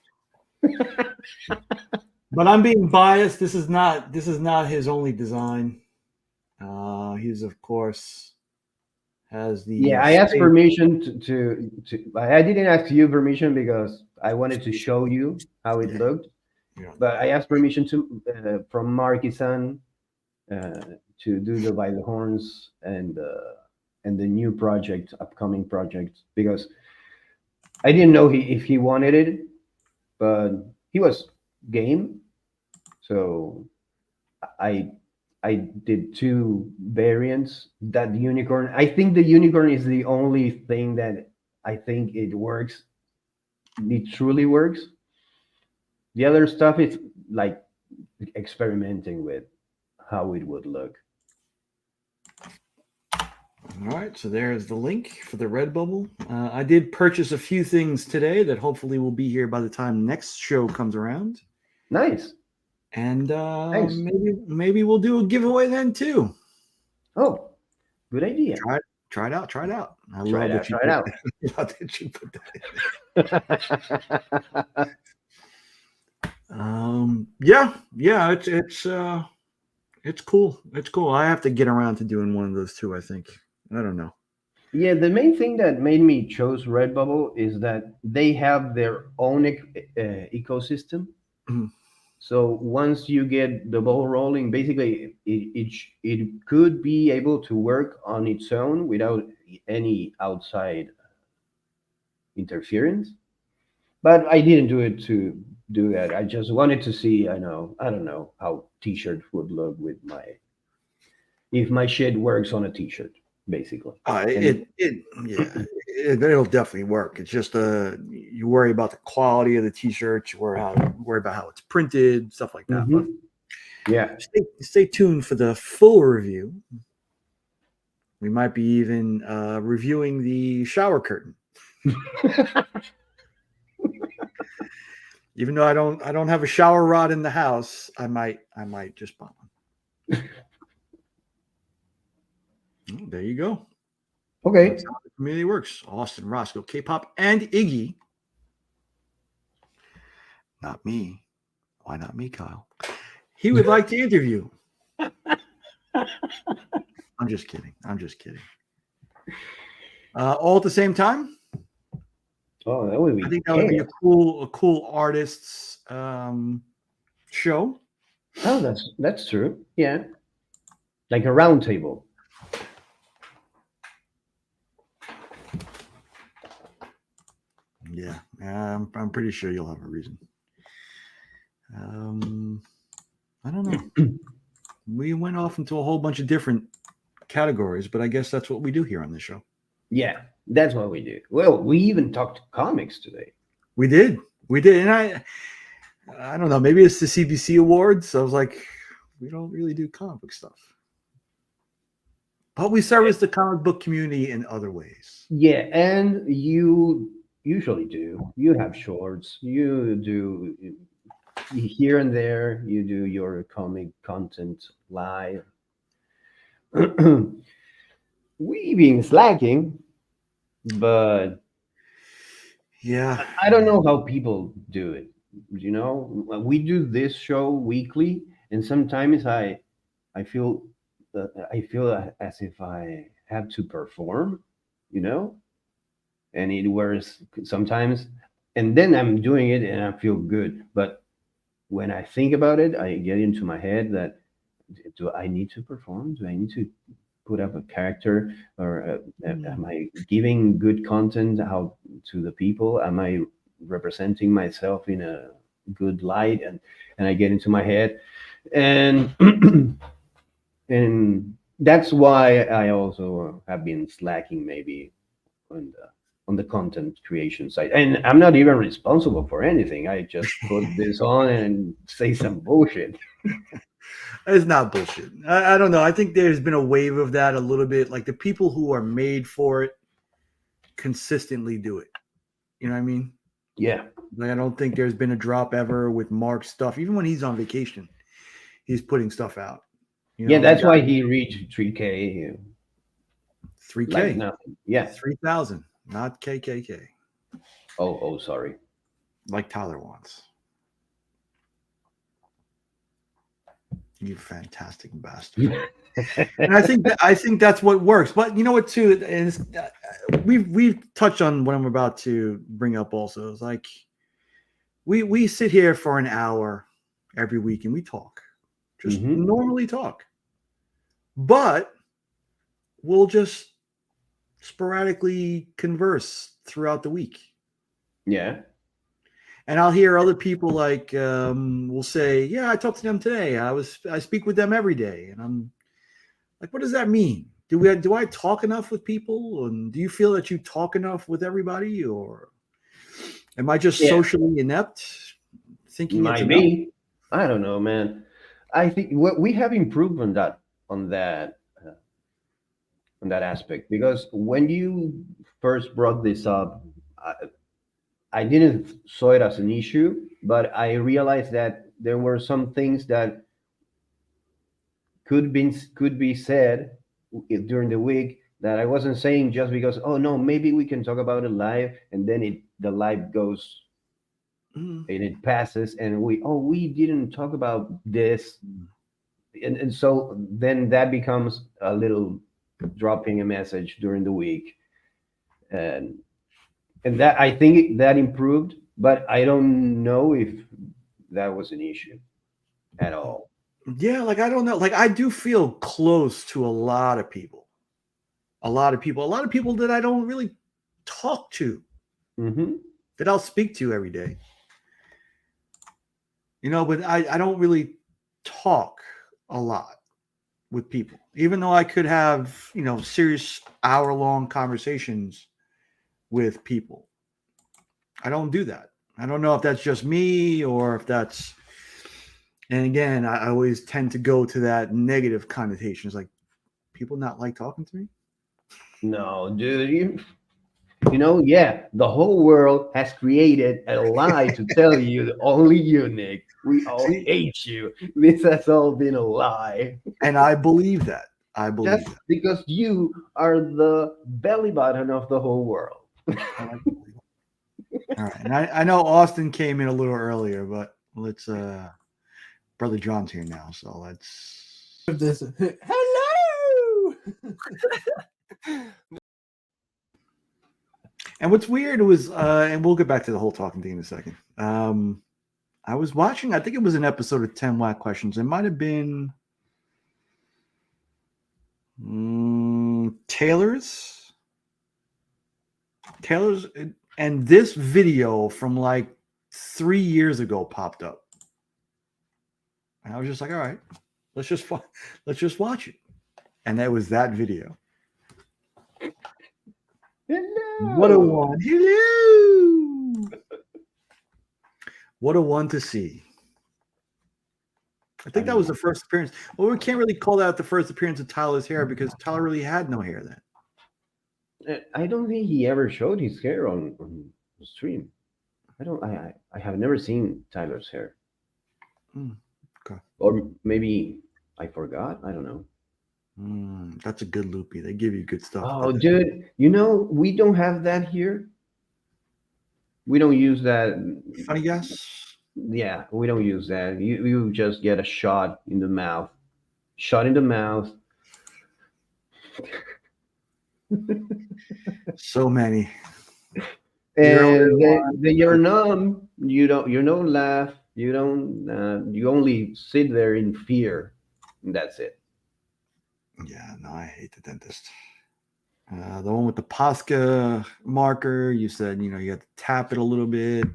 But I'm being biased. This is not his only design. He's of course has the Yeah, I asked permission to I didn't ask you permission because I wanted to show you how it looked. Yeah. But I asked permission to from Marky-san to do the by the horns and the new project, upcoming project, because I didn't know if he wanted it, but he was game. So I I did two variants. That unicorn, I think the unicorn is the only thing that I think it works. It truly works. The other stuff is like experimenting with how it would look. All right, so there's the link for the Redbubble. I did purchase a few things today that hopefully will be here by the time next show comes around. Nice. And Thanks. maybe we'll do a giveaway then too. Oh, good idea. Try it out. I Try it out. love that you put that in. Yeah, it's cool. It's cool. I have to get around to doing one of those too, I think. I don't know. Yeah, the main thing that made me choose Redbubble is that they have their own ecosystem. Mhm. So once you get the ball rolling, basically it could be able to work on its own without any outside interference. But I didn't do it to do that. I just wanted to see. I don't know how T-shirt would look with if my shit works on a T-shirt, basically. It'll definitely work. It's just you worry about the quality of the T-shirt. You worry about how it's printed, stuff like that. But yeah, stay tuned for the full review. We might be even reviewing the shower curtain. Even though I don't have a shower rod in the house, I might just buy one. Oh, there you go. Okay. That's how the community works. Austin, Roscoe, K-pop, and Iggy. Not me. Why not me, Kyle? He would like to interview. I'm just kidding. All at the same time? Oh, that would be. I think that would be a cool artists show. Oh, that's true. Yeah, like a round table. Yeah, I'm pretty sure you'll have a reason. I don't know. We went off into a whole bunch of different categories, but I guess that's what we do here on this show. Yeah, that's what we do. Well, we even talked comics today. We did, and I don't know. Maybe it's the CBC Awards. I was like, we don't really do comic book stuff, but we service the comic book community in other ways. Yeah, and you usually do. You have shorts. You do here and there. You do your comic content live. We've been slacking, but yeah, I don't know how people do it. You know, we do this show weekly, and sometimes I feel as if I have to perform. You know, and it was sometimes, and then I'm doing it and I feel good. But when I think about it, I get into my head that do I need to perform? Do I need to put up a character, or am I giving good content out to the people? Am I representing myself in a good light, and I get into my head, and and that's why I also have been slacking maybe on the content creation side. And I'm not even responsible for anything. I just put this on and say some bullshit. It's not bullshit. I don't know. I think there's been a wave of that a little bit. Like the people who are made for it consistently do it. You know what I mean? Yeah. Like I don't think there's been a drop ever with Mark's stuff. Even when he's on vacation, he's putting stuff out. You Yeah, know, that's like why he reached 3K 3K, like nothing. Yeah. 3,000, not KKK, Oh, sorry. like Tyler wants. You fantastic bastard. And I think that's what works. But you know what too, and we've touched on what I'm about to bring up also. It's like we sit here for an hour every week and we talk. Just Mhm. normally talk. But we'll just sporadically converse throughout the week. Yeah. And I'll hear other people like will say, "Yeah, I talked to them today. I speak with them every day." And I'm like, "What does that mean? Do I talk enough with people? And do you feel that you talk enough with everybody, or am I just Yeah. socially inept, thinking it's Might enough?" be. I don't know, man. I think we have improved on that uh, on that aspect, because when you first brought this up, I didn't saw it as an issue, but I realized that there were some things that could be said during the week that I wasn't saying, just because, oh no, maybe we can talk about it live, and then the live goes Mm. and it passes, and we didn't talk about this, and so then that becomes a little dropping a message during the week, and that I think that improved, but I don't know if that was an issue at all. Yeah, like I don't know. Like I do feel close to a lot of people. A lot of people. A lot of people that I don't really talk to, Hmm. that I'll speak to every day. But I don't really talk a lot with people, even though I could have, serious hour-long conversations with people. I don't do that. I don't know if that's just me or if that's, and again, I always tend to go to that negative connotation. It's like people not like talking to me. No, dude, yeah, the whole world has created a lie to tell you that only you, Nick. We all See, hate you. This has all been a lie. and I believe that. I believe Just that. because you are the belly button of the whole world. I like to believe it. All right, and I know Austin came in a little earlier, but let's. Brother John's here now, so let's. This. Hello. And what's weird was, and we'll get back to the whole talking thing in a second. I was watching, I think it was an episode of 10 Whack Questions. It might have been Taylor's, and this video from like 3 years ago popped up. And I was just like, all right, let's just watch it. And that was that video. Hello. What a one. Hello. What a one to see. I think that was the first appearance. Well, we can't really call that the first appearance of Tyler's hair because Tyler really had no hair then. I don't think he ever showed his hair on the stream. I have never seen Tyler's hair. Okay. Or maybe I forgot. I don't know. That's a good loopy. They give you good stuff. Oh, dude, we don't have that here. We don't use that. Funny guess. Yeah, we don't use that. You just get a shot in the mouth. Shot in the mouth. So many. And then you're numb. You don't laugh. You don't. You only sit there in fear. And that's it. Yeah, no, I hate the dentist. The one with the Posca marker, you said, you have to tap it a little bit.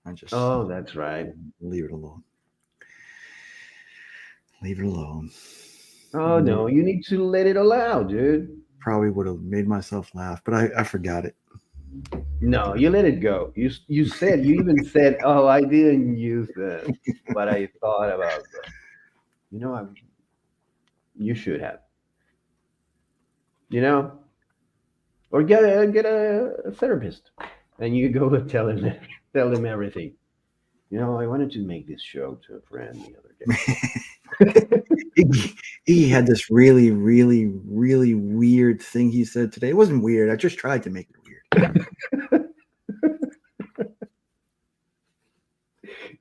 I just Oh, that's right. leave it alone. Leave it alone. Oh no, you need to let it all out, dude. Probably would have made myself laugh, but I forgot it. No, you let it go. You even said, "Oh, I didn't use what I thought about." You know, you should have. You know, or get a therapist, and you go and tell him everything. You know, I wanted to make this show to a friend the other day. He had this really, really, really weird thing he said today. It wasn't weird. I just tried to make it weird.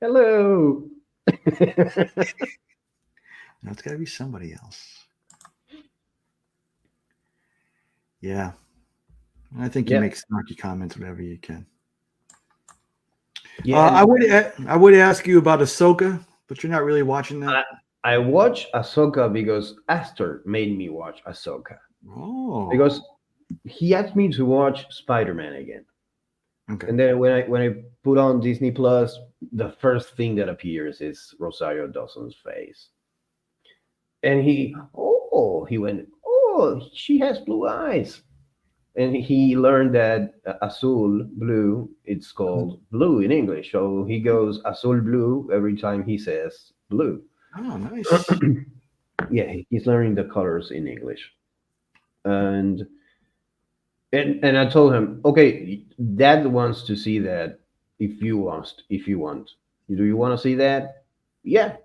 Hello. No, it's got to be somebody else. Yeah. I think you Yeah. make snarky comments whenever you can. Yeah, I would ask you about Ahsoka, but you're not really watching that. I watched Ahsoka because Astor made me watch Ahsoka. Oh, Because he asked me to watch Spider-Man again. okay. And then when I put on Disney Plus, the first thing that appears is Rosario Dawson's face. And he went, "Oh, she has blue eyes." And he learned that azul, blue, it's called blue in English. So he goes azul blue every time he says blue. Oh, nice. Yeah, he's learning the colors in English. And and I told him, okay, Dad wants to see that. If you want, do you want to see that? Yeah.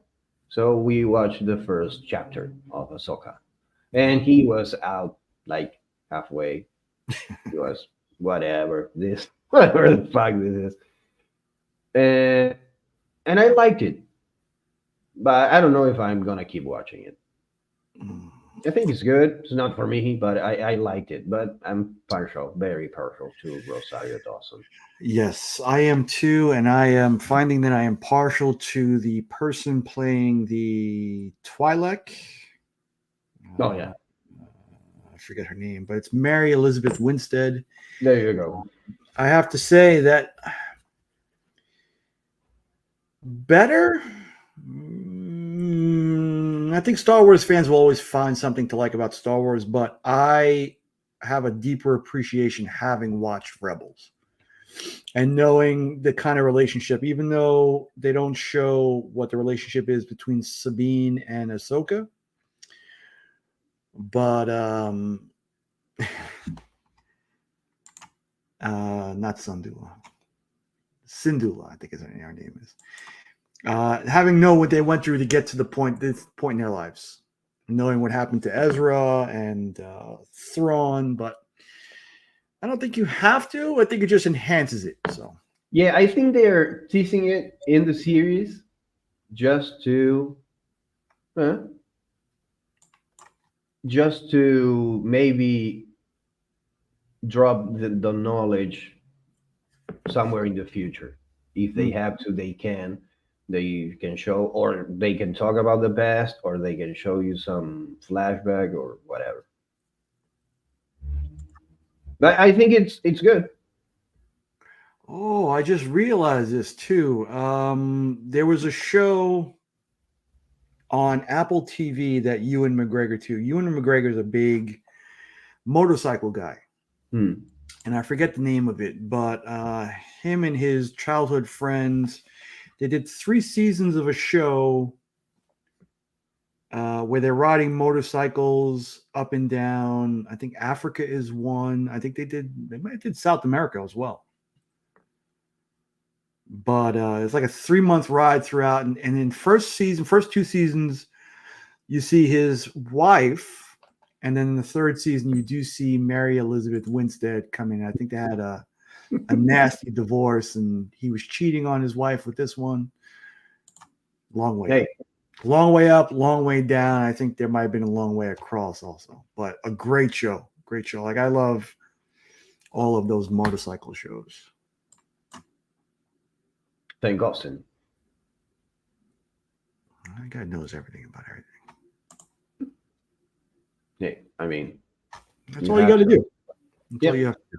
So we watched the first chapter of Ahsoka, and he was out like halfway. He was whatever the fuck this is, and I liked it, but I don't know if I'm gonna keep watching it. Mm. I think it's good. It's not for me, but I liked it. But I'm partial, very partial to Rosario Dawson. Yes, I am too, and I am finding that I am partial to the person playing the Twi'lek. Oh yeah, I forget her name, but it's Mary Elizabeth Winstead. there you go. I have to say that better. I think Star Wars fans will always find something to like about Star Wars, but I have a deeper appreciation having watched Rebels and knowing the kind of relationship, even though they don't show what the relationship is between Sabine and Ahsoka. But not Sundula. Syndulla, I think is what her name is. Having known what they went through to get to this point in their lives, knowing what happened to Ezra and Thrawn, but I don't think you have to. I think it just enhances it. So Yeah, I think they're teasing it in the series just to, just to maybe drop the knowledge somewhere in the future. If they have to, they can. They can show, or they can talk about the past, or they can show you some flashback or whatever. But I think it's good. Oh, I just realized this too. There was a show on Apple TV that Ewan McGregor too. Ewan McGregor is a big motorcycle guy, Hmm. and I forget the name of it, but him and his childhood friends, they did 3 seasons of a show where they're riding motorcycles up and down. I think Africa is one. I think they might have did South America as well. But it's like a 3-month ride throughout, and in first 2 seasons, you see his wife, and then in the 3rd season, you do see Mary Elizabeth Winstead come in. I think they had a nasty divorce, and he was cheating on his wife with this one. Long way, long way up, long way down. I think there might have been a long way across also, but a great show, great show. Like I love all of those motorcycle shows. Thank Austin. That guy knows everything about everything. Yeah, I mean, That's all you got to do. That's all you have to do.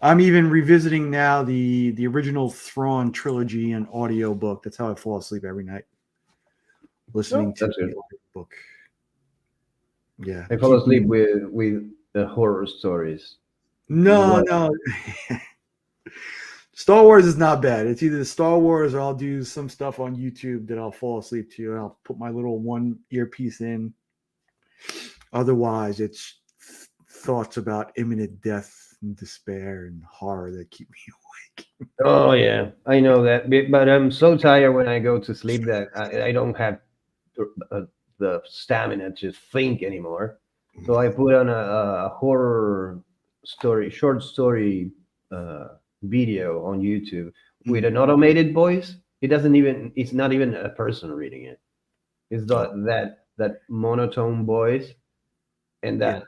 I'm even revisiting now the original Thrawn trilogy and audio book. That's how I fall asleep every night, listening to That's the good. audio book. Yeah. I fall keep me- asleep with the horror stories. No, What? no. Star Wars is not bad. It's either Star Wars or I'll do some stuff on YouTube that I'll fall asleep to, and I'll put my little one earpiece in. Otherwise, it's thoughts about imminent death and despair and horror that keep me awake. Oh yeah, I know that, but I'm so tired when I go to sleep that I don't have uh, the stamina to think anymore. So I put on a horror story, short story video on YouTube with an automated voice. It doesn't even. It's not even a person reading it. It's that monotone voice, and that Yeah.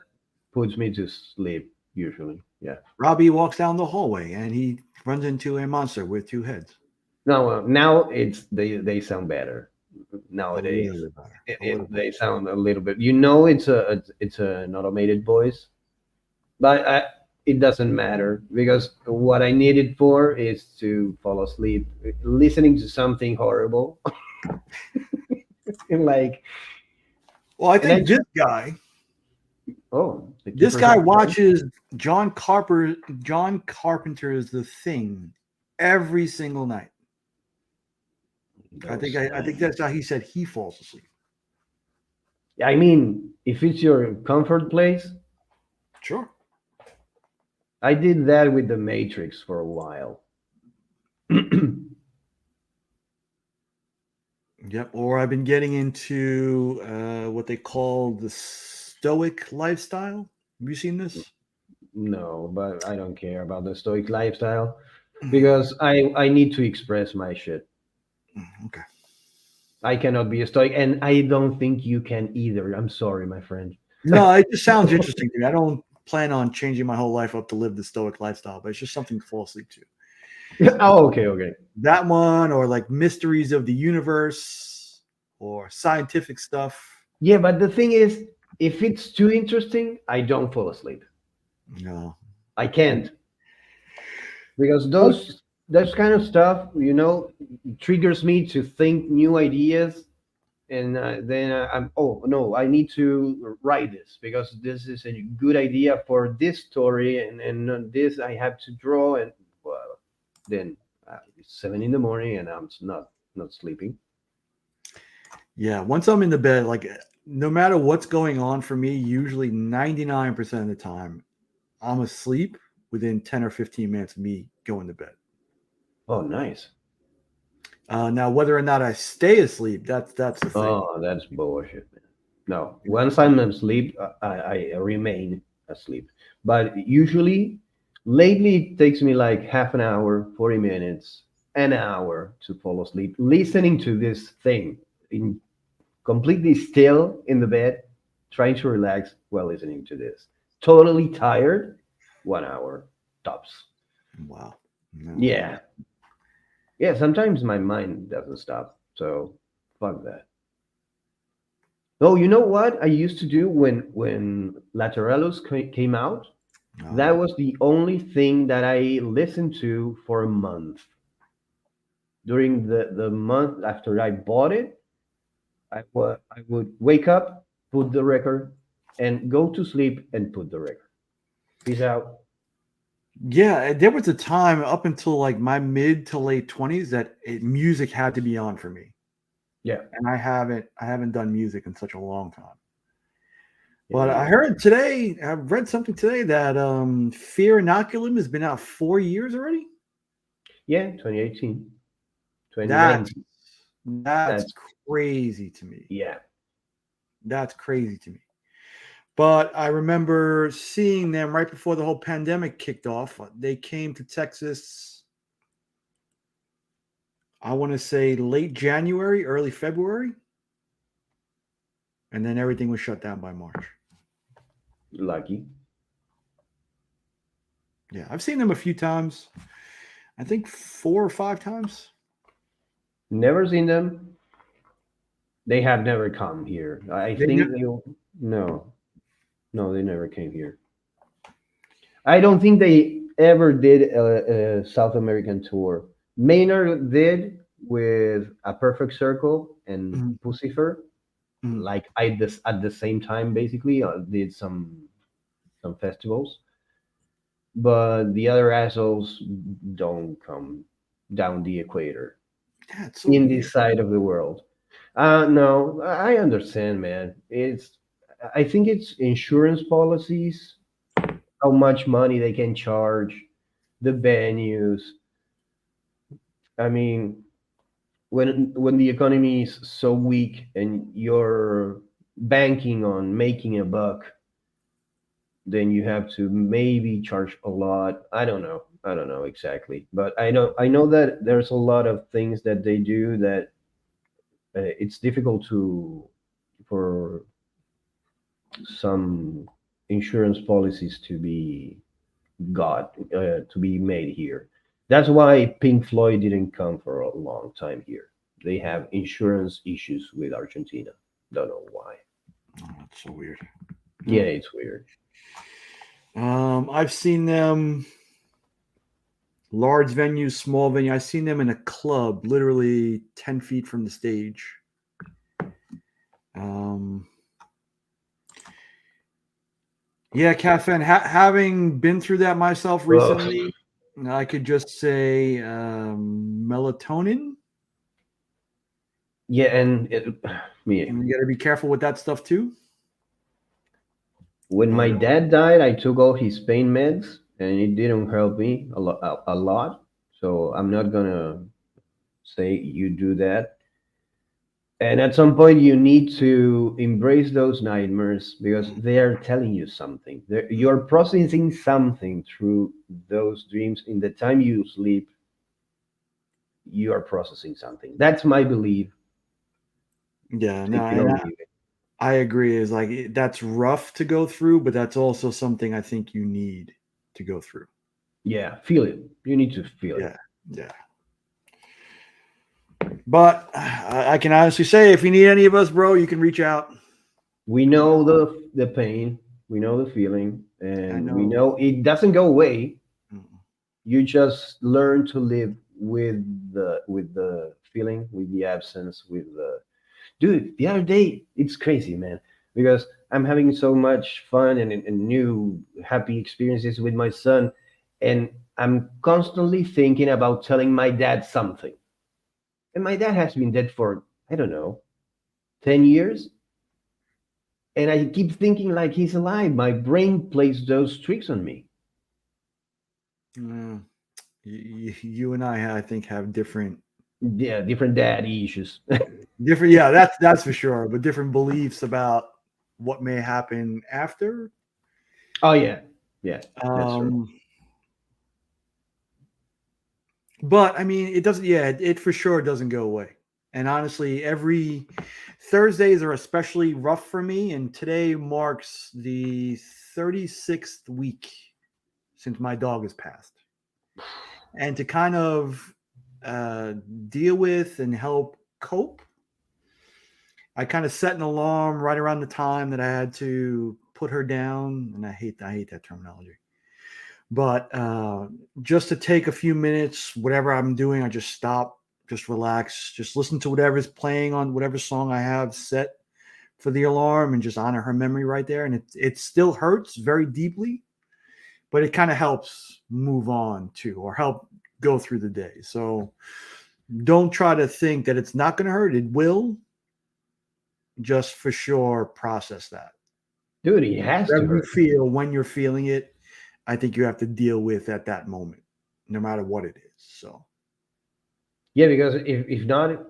puts me to sleep usually. Yeah. Robbie walks down the hallway and he runs into a monster with two heads. No, now they sound better A nowadays. little bit better. A little bit. They sound a little bit. You know, it's an automated voice, but it doesn't matter because what I need it for is to fall asleep, listening to something horrible, and like, Well, I and I think this guy thank you This for guy that. watches John Carpenter's The Thing every single night. I think that's how he said he falls asleep. I mean, if it's your comfort place, Sure. I did that with The Matrix for a while. Yep. Or I've been getting into what they call the Stoic lifestyle. Have you seen this? No, but I don't care about the stoic lifestyle because I need to express my shit. Okay. I cannot be a stoic, and I don't think you can either. I'm sorry, my friend. No, it just sounds interesting to me. I don't plan on changing my whole life up to live the Stoic lifestyle, but it's just something to fall asleep to. Oh, okay. That one, or like mysteries of the universe, or scientific stuff. Yeah, but the thing is, if it's too interesting, I don't fall asleep. No. I can't because those kind of stuff, triggers me to think new ideas, and then I'm oh no, I need to write this because this is a good idea for this story, and this I have to draw, and well, then it's 7 in the morning and I'm not sleeping. Yeah, once I'm in the bed, like no matter what's going on for me, usually 99% of the time, I'm asleep within 10 or 15 minutes of me going to bed. Oh, nice. Now, whether or not I stay asleep, that's the thing. Oh, that's bullshit, man. No, once I'm asleep, I remain asleep. But usually, lately, it takes me like half an hour, 40 minutes, an hour to fall asleep, listening to this thing in completely still in the bed, trying to relax while listening to this. Totally tired, 1 hour tops. Wow. No. Yeah. Yeah, sometimes my mind doesn't stop. So fuck that. Oh, you know what I used to do when Lateralus came out? That was the only thing that I listened to for a month. During the month after I bought it, I would wake up, put the record, and go to sleep and put the record. Peace out. Yeah, there was a time up until like my mid to late 20s that music had to be on for me. Yeah. And I haven't done music in such a long time. Yeah, But I read something today that Fear Inoculum has been out 4 years already. yeah, 2018, 2019. That's crazy to me. Yeah. That's crazy to me. But I remember seeing them right before the whole pandemic kicked off. They came to Texas, I want to say late January, early February. And then everything was shut down by March. Lucky. Yeah, I've seen them a few times. I think 4 or 5 times. Never seen them. They have never come here. I think no, they never came here. I don't think they ever did a South American tour. Maynard did with A Perfect Circle and Mhm. Pucifer, Mhm. like I this at the same time. Basically, did some festivals, but the other assholes don't come down the equator Yeah, it's so in weird. this side of the world. No, I understand, man. I think it's insurance policies, how much money they can charge, the venues. I mean, when the economy is so weak and you're banking on making a buck, then you have to maybe charge a lot. I don't know. I don't know exactly, but I know that there's a lot of things that they do that it's difficult to for some insurance policies to be to be made here. That's why Pink Floyd didn't come for a long time here. They have insurance issues with Argentina. Don't know why. Oh, that's so weird. Yeah, it's weird. I've seen them large venues, small venue. I've seen them in a club, literally 10 feet from the stage. Um, yeah, Caffeine. Having been through that myself Ugh. recently, I could just say melatonin. Yeah, and me And you got to be careful with that stuff too. when my But dad died, I took all his pain meds, and it didn't help me a lot. So I'm not gonna say you do that. And at some point, you need to embrace those nightmares because they are telling you something. You're processing something through those dreams. In the time you sleep, you are processing something. That's my belief. yeah, no, Take it and or I, leave it. I agree. Is like that's rough to go through, but that's also something I think you need to go through. Yeah, feel it. You need to feel it. Yeah, yeah. But I can honestly say, if you need any of us, bro, you can reach out. We know the pain, we know the feeling, I and we know. know it doesn't go away. Mm. You just learn to live with the feeling, with the absence, with the dude. The other day, it's crazy, man, because I'm having so much fun and new happy experiences with my son, and I'm constantly thinking about telling my dad something. And my dad has been dead for, I don't know, 10 years, and I keep thinking like he's alive. My brain plays those tricks on me. Mm. You and I think, have Yeah, different daddy issues. different. Yeah, that's for sure. But different beliefs about what may happen after. Oh yeah, yeah, that's true. Um, but I mean, it doesn't. Yeah, it for sure doesn't go away. And honestly, every Thursdays are especially rough for me. And today marks the 36th week since my dog has passed. And to kind of uh, deal with and help cope, I kind of set an alarm right around the time that I had to put her down. And I hate that terminology. But just to take a few minutes, whatever I'm doing, I just stop, just relax, just listen to whatever's playing on whatever song I have set for the alarm, and just honor her memory right there. And it still hurts very deeply, but it kind of helps move on too, or help go through the day. So don't try to think that it's not going to hurt. It will. Just for sure process that. Dude, it has to Whatever you hurt. feel when you're feeling it, I think you have to deal with at that moment, no matter what it is. So Yeah, because if not,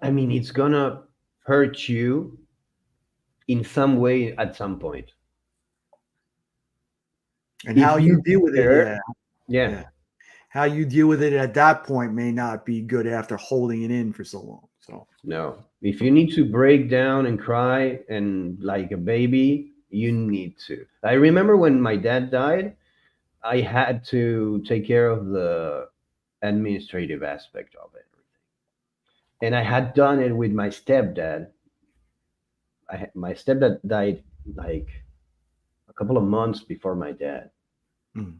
I mean, it's gonna hurt you in some way at some point. and If how you you deal with it, care, yeah, yeah, yeah. How you deal with it at that point may not be good after holding it in for so long. So no. If you need to break down and cry and like a baby, you need to. I remember when my dad died, I had to take care of the administrative aspect of it. And I had done it with my stepdad. My stepdad died like a couple of months before my dad. mm.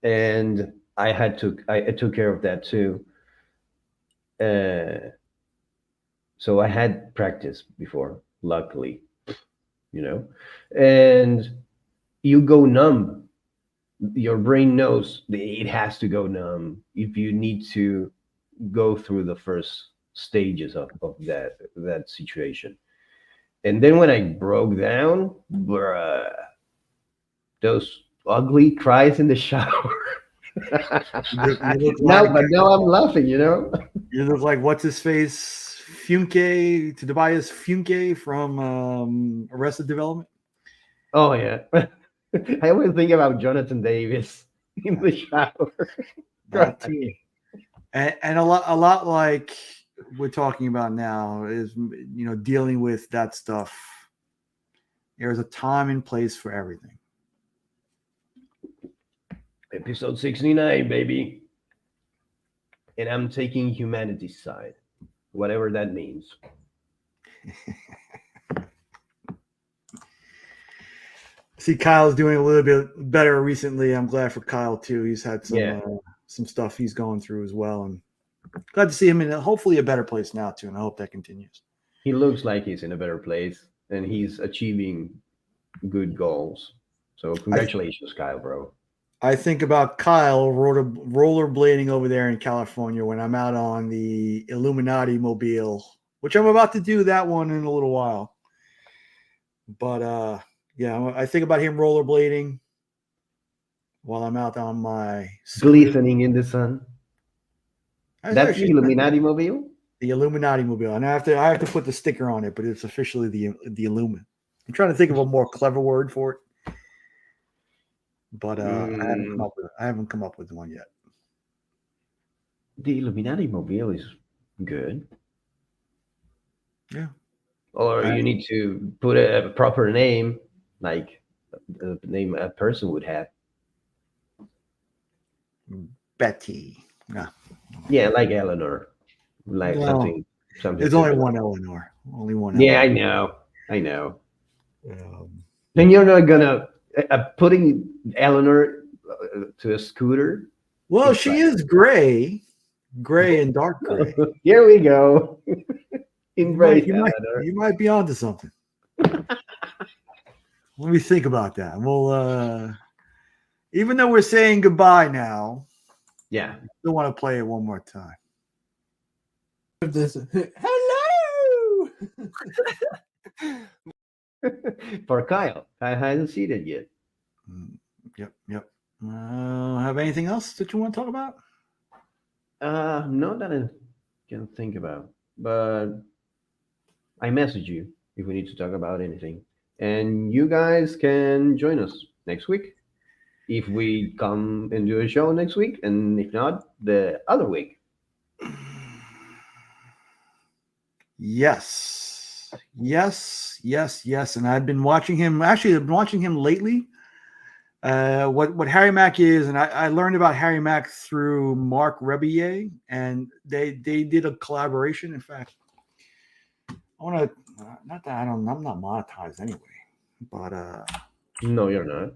and I took care of that too. So I had practice before, luckily, and you go numb. Your brain knows it has to go numb if you need to go through the first stages of that situation. And then when I broke down, bruh, those ugly cries in the shower. look Now, like- but now I'm laughing, You look like what's his face, Funke, Tobias Funke from Arrested Development. Oh yeah. I always think about Jonathan Davis in the shower. That too. And a lot like we're talking about now is dealing with that stuff. There's a time and place for everything. Episode 69, baby. And I'm taking humanity's side, whatever that means. See, Kyle's doing a little bit better recently. I'm glad for Kyle too. He's had some stuff he's going through as well, and glad to see him in hopefully a better place now too. And I hope that continues. He looks like he's in a better place, and he's achieving good goals. So congratulations, Kyle, bro. I think about Kyle rollerblading over there in California when I'm out on the Illuminati mobile, which I'm about to do that one in a little while. But yeah, I think about him rollerblading while I'm out on my scooter. Glistening in the sun. That's the Illuminati mobile? The Illuminati mobile. And I have to put the sticker on it, but it's officially the Illumin. I'm trying to think of a more clever word for it. But I haven't come up with one yet. The Illuminati mobile is good. Yeah. Or you need to put a proper name, like the name a person would have. Betty. No. Yeah, like Eleanor. Like something. There's only one Eleanor. Only one. Yeah, Eleanor. I know. Then you're not gonna putting Eleanor to a scooter. Well, she is gray and dark gray. Here we go. Embrace Eleanor. You might be onto something. Let me think about that. Well, even though we're saying goodbye now, yeah, I still want to play it one more time. Hello. For Kyle, I hadn't seen it yet. Yep. Have anything else that you want to talk about? Not that I can think about, but I message you if we need to talk about anything. And you guys can join us next week if we come and do a show next week, and if not, the other week. Yes. And I've been watching him. Actually, I've been watching him lately. What Harry Mack is, and I learned about Harry Mack through Mark Rebillet, and they did a collaboration. In fact, I want to not that I'm not monetized anyway, but no, you're not.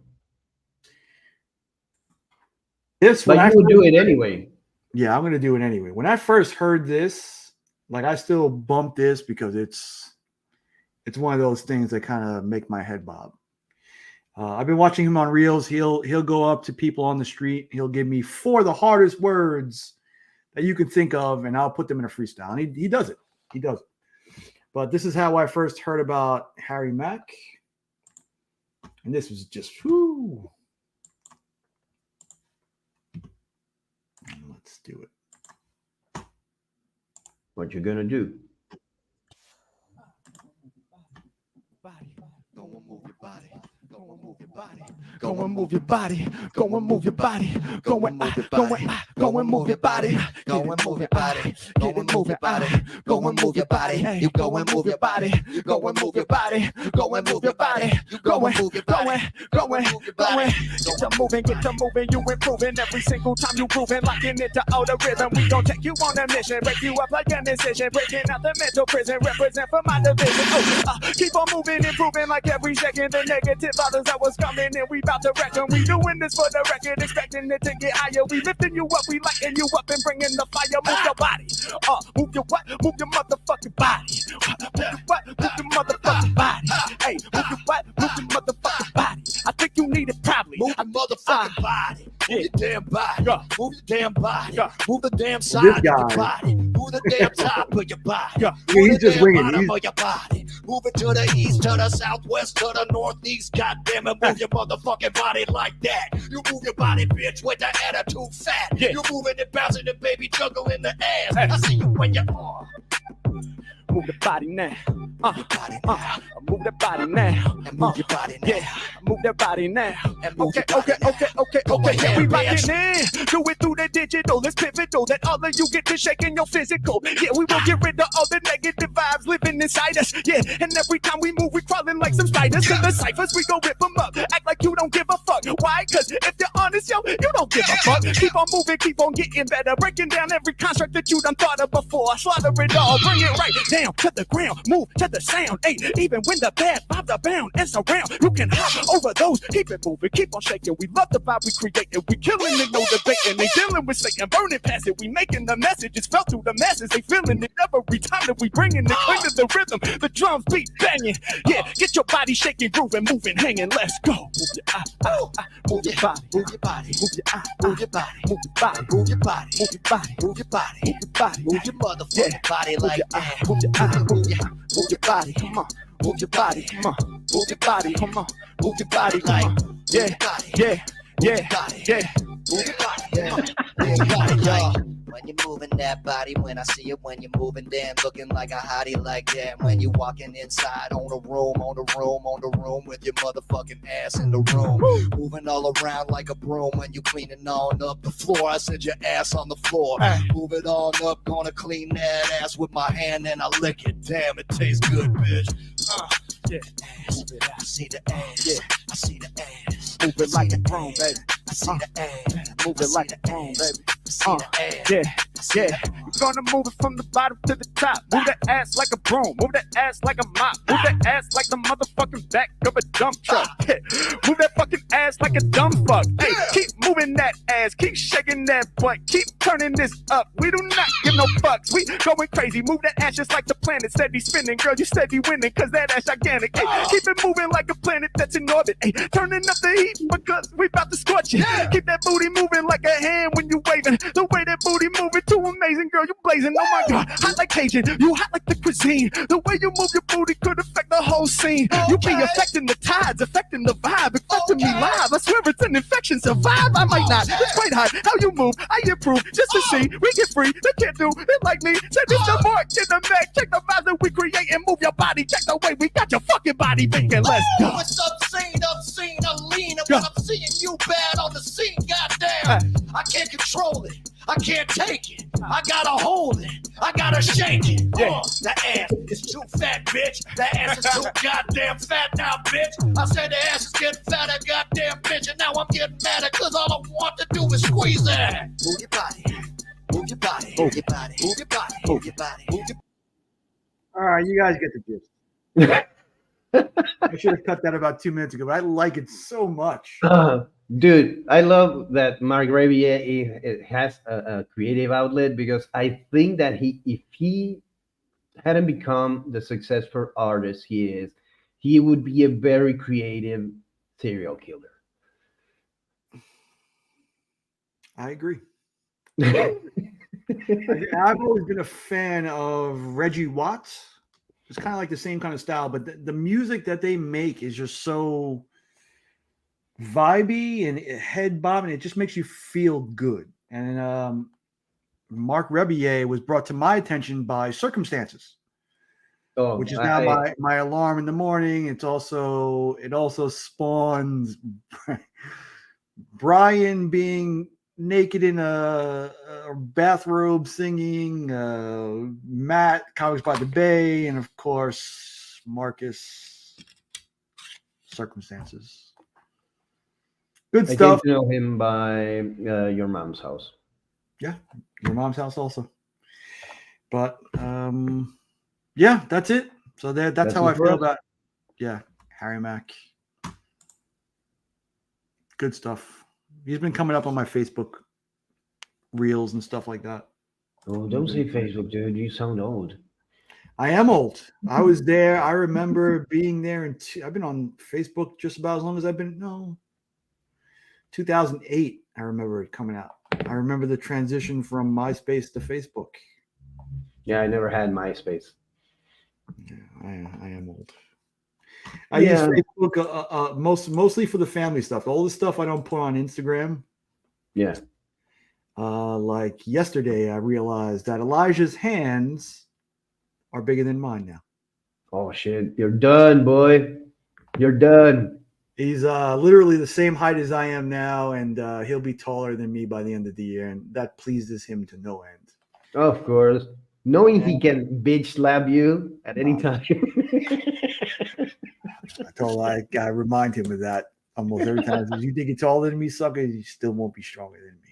But you would do it anyway. Yeah, I'm gonna do it anyway. When I first heard this, like I still bump this because it's one of those things that kind of make my head bob. I've been watching him on Reels. He'll go up to people on the street. He'll give me 4 of the hardest words that you can think of, and I'll put them in a freestyle. And he does it. He does it. But this is how I first heard about Harry Mack. And this was just, whoo. Let's do it. What you gonna do? Go and move your body. Go and move your body. Go and move your body. Go and move your body. Go and move your body. Get it, move your body. Go and move your body. You go and move your body. Go and move your body. Go and move your body. You go and move your body. Go and move your body. Get to moving. You improving every single time you proving, locking into all the rhythm. We gon' take you on a mission, break you up like an incision, breaking out the mental prison. Represent for my division. Keep on moving, improving like every second. The negative others that was what's coming and we about to wreck 'em. We doing this for the record, expecting it to get higher. We lifting you up, we lighting you up and bringing the fire. Move your body, move your what? Move your motherfucking body. Move your what? Move your motherfucking body. Hey, move your what? Move your motherfucking body. I think you need it probably. Move your motherfucking body. Move your damn body. Yeah. Move your damn body. Yeah. Move the damn This side of guy. your body. Move the damn top of your body. Yeah. Move He's the just damn winging. bottom He's- of your body. Move it to the east, to the southwest, to the northeast. God damn it, move your motherfucking body like that. You move your body, bitch, with the attitude fat. Yeah. You moving and bouncing the baby juggling the ass. I see you when you are. Move the body now. Move your body now. Move that body now. And move your body now. Yeah, move that body now. And move Okay, your body okay, now. okay, okay, Go okay. ahead, Yeah, we bitch. rockin' in. Do it through the digital. It's pivotal that all of you get to shaking your physical. Yeah, we will get rid of all the negative vibes living inside us. Yeah, and every time we move, we crawling like some spiders. To the ciphers, we go rip them up. Act like you don't give a fuck. Why? Cause if you're honest, yo, you don't give a fuck. Keep on moving, keep on getting better. Breaking down every construct that you done thought of before. Slaughter it all, bring it right down to the ground. Move to the sound. Hey, even when the bad vibes are bound and surround, you can hop over those. Keep it moving, keep on shaking. We love the vibe we creating. We killing it, no debating. They dealing with Satan, burning past it. We making the messages felt to the masses. They feeling it every time that we bringing it clean to the rhythm. The drums beat banging. Yeah, get your body shaking, grooving, moving, hanging. Let's go. Move your move your body, Move your body. move your Move your body. move your body, Move your body. move your body, Move your body. move your body, Move your motherfucking Yeah. body move like your that. move your Move your body. Come on, move your body. Come on, move your body. Come on, move your body. Come on, yeah, Move your body. yeah, yeah, Move your body. yeah. Move your body. Yeah. Move your body, y'all. When you're moving that body, when I see it, when you're moving, damn, looking like a hottie like that. When you walking inside on the room, on the room, on the room with your motherfucking ass in the room. Moving all around like a broom when you cleaning on up the floor. I said your ass on the floor. Move it on up, gonna clean that ass with my hand and I lick it. Damn, it tastes good, bitch. Yeah. Ass. I see the ass. Yeah. I see the ass. Move it like a broom, baby. I see the ass. Move it like a broom, baby. I see the ass. Yeah, I see yeah. the ass. You're gonna move it from the bottom to the top. Move that ass like a broom. Move that ass like a mop. Move that ass like the motherfucking back of a dump truck. Yeah. Move that fucking ass like a dumb fuck. Hey, keep moving that ass. Keep shaking that butt. Keep turning this up. We do not give no fucks. We going crazy. Move that ass just like the planet steady spinning. Girl, you steady winning cause that ass gigantic. Hey, keep it moving like a planet that's in orbit. Hey, turning up the heat because we about to scorch it. Keep that booty moving like a hand when you waving. The way that booty moving, too amazing, girl. You blazing. Oh my God, hot like Cajun. You hot like the cuisine. The way you move your booty could affect the whole scene. You be affecting the tides, affecting the vibe, affecting me live. I swear it's an infection. Survive, I might not. It's quite hot. How you move, I improve. Just to see, we get free. They can't do it like me. Say this the mark in the Mac. Check the vibes that we create and move your body. Check the way we got your fucking body thinking. Let's go. It's obscene, obscene, lean. And when I'm seeing you bad on the scene, goddamn, I can't control it. I can't take it. I gotta hold it. I gotta shake it. Yeah. The ass is too fat, bitch. The ass is too goddamn fat now, bitch. I said the ass is getting fatter, goddamn bitch. And now I'm getting madder because all I want to do is squeeze it. Move your body. Move your body. Move your body. Move your body. Move your body. Move your All right, you guys get the gist. I should have cut that about 2 minutes ago, but I like it so much. Dude, I love that Mark Rebier it has a creative outlet because I think that if he hadn't become the successful artist he is, he would be a very creative serial killer. I agree. I've always been a fan of Reggie Watts. It's kind of like the same kind of style, but the music that they make is just so vibey and head bobbing. It just makes you feel good. And Mark Rebier was brought to my attention by Circumstances, which is now my alarm in the morning. It also spawns Brian being naked in a bathrobe singing, Matt Comics by the Bay, and of course Marcus Circumstances. Good I stuff. came to know him by Your Mom's House. Yeah, Your Mom's House also. But yeah, that's it. So that's how I it for feel us. about Harry Mack. Good stuff. He's been coming up on my Facebook reels and stuff like that. Oh, don't say Facebook, dude. You sound old. I am old. I was there. I remember being there, and I've been on Facebook just about as long as I've been. No, 2008. I remember it coming out. I remember the transition from MySpace to Facebook. Yeah, I never had MySpace. Yeah, I am old. I use Facebook mostly for the family stuff. All the stuff I don't put on Instagram. Yeah. Like yesterday, I realized that Elijah's hands are bigger than mine now. Oh shit! You're done, boy. You're done. He's literally the same height as I am now, and he'll be taller than me by the end of the year, and that pleases him to no end. Of course, knowing he can bitch slap you at any time. I remind him of that almost every time. He says, "You think you're taller than me, sucker? You still won't be stronger than me."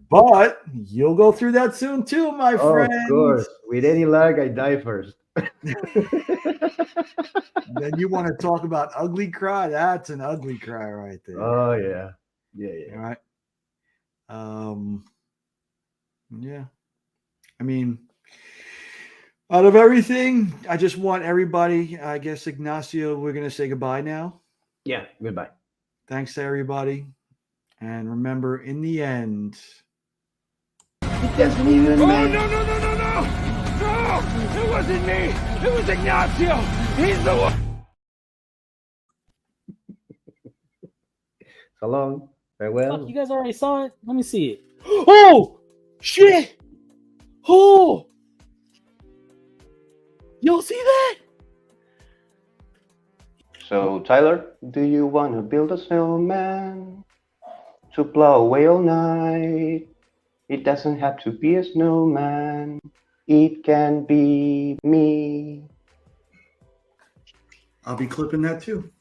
But you'll go through that soon too, my friend. Of course. With any luck, I die first. Then you want to talk about ugly cry? That's an ugly cry right there. Oh yeah. Yeah. All right. Yeah. I mean, out of everything, I just want everybody, I guess, Ignacio, we're going to say goodbye now. Yeah. Goodbye. Thanks to everybody. And remember, in the end, It doesn't even Oh, matter. no! No! It wasn't me! It was Ignacio! He's the one! So long. Farewell. Fuck, you guys already saw it? Let me see it. Oh! Shit! Oh! Y'all see that? So, Tyler, do you want to build a snowman to blow away all night? It doesn't have to be a snowman. It can be me. I'll be clipping that too.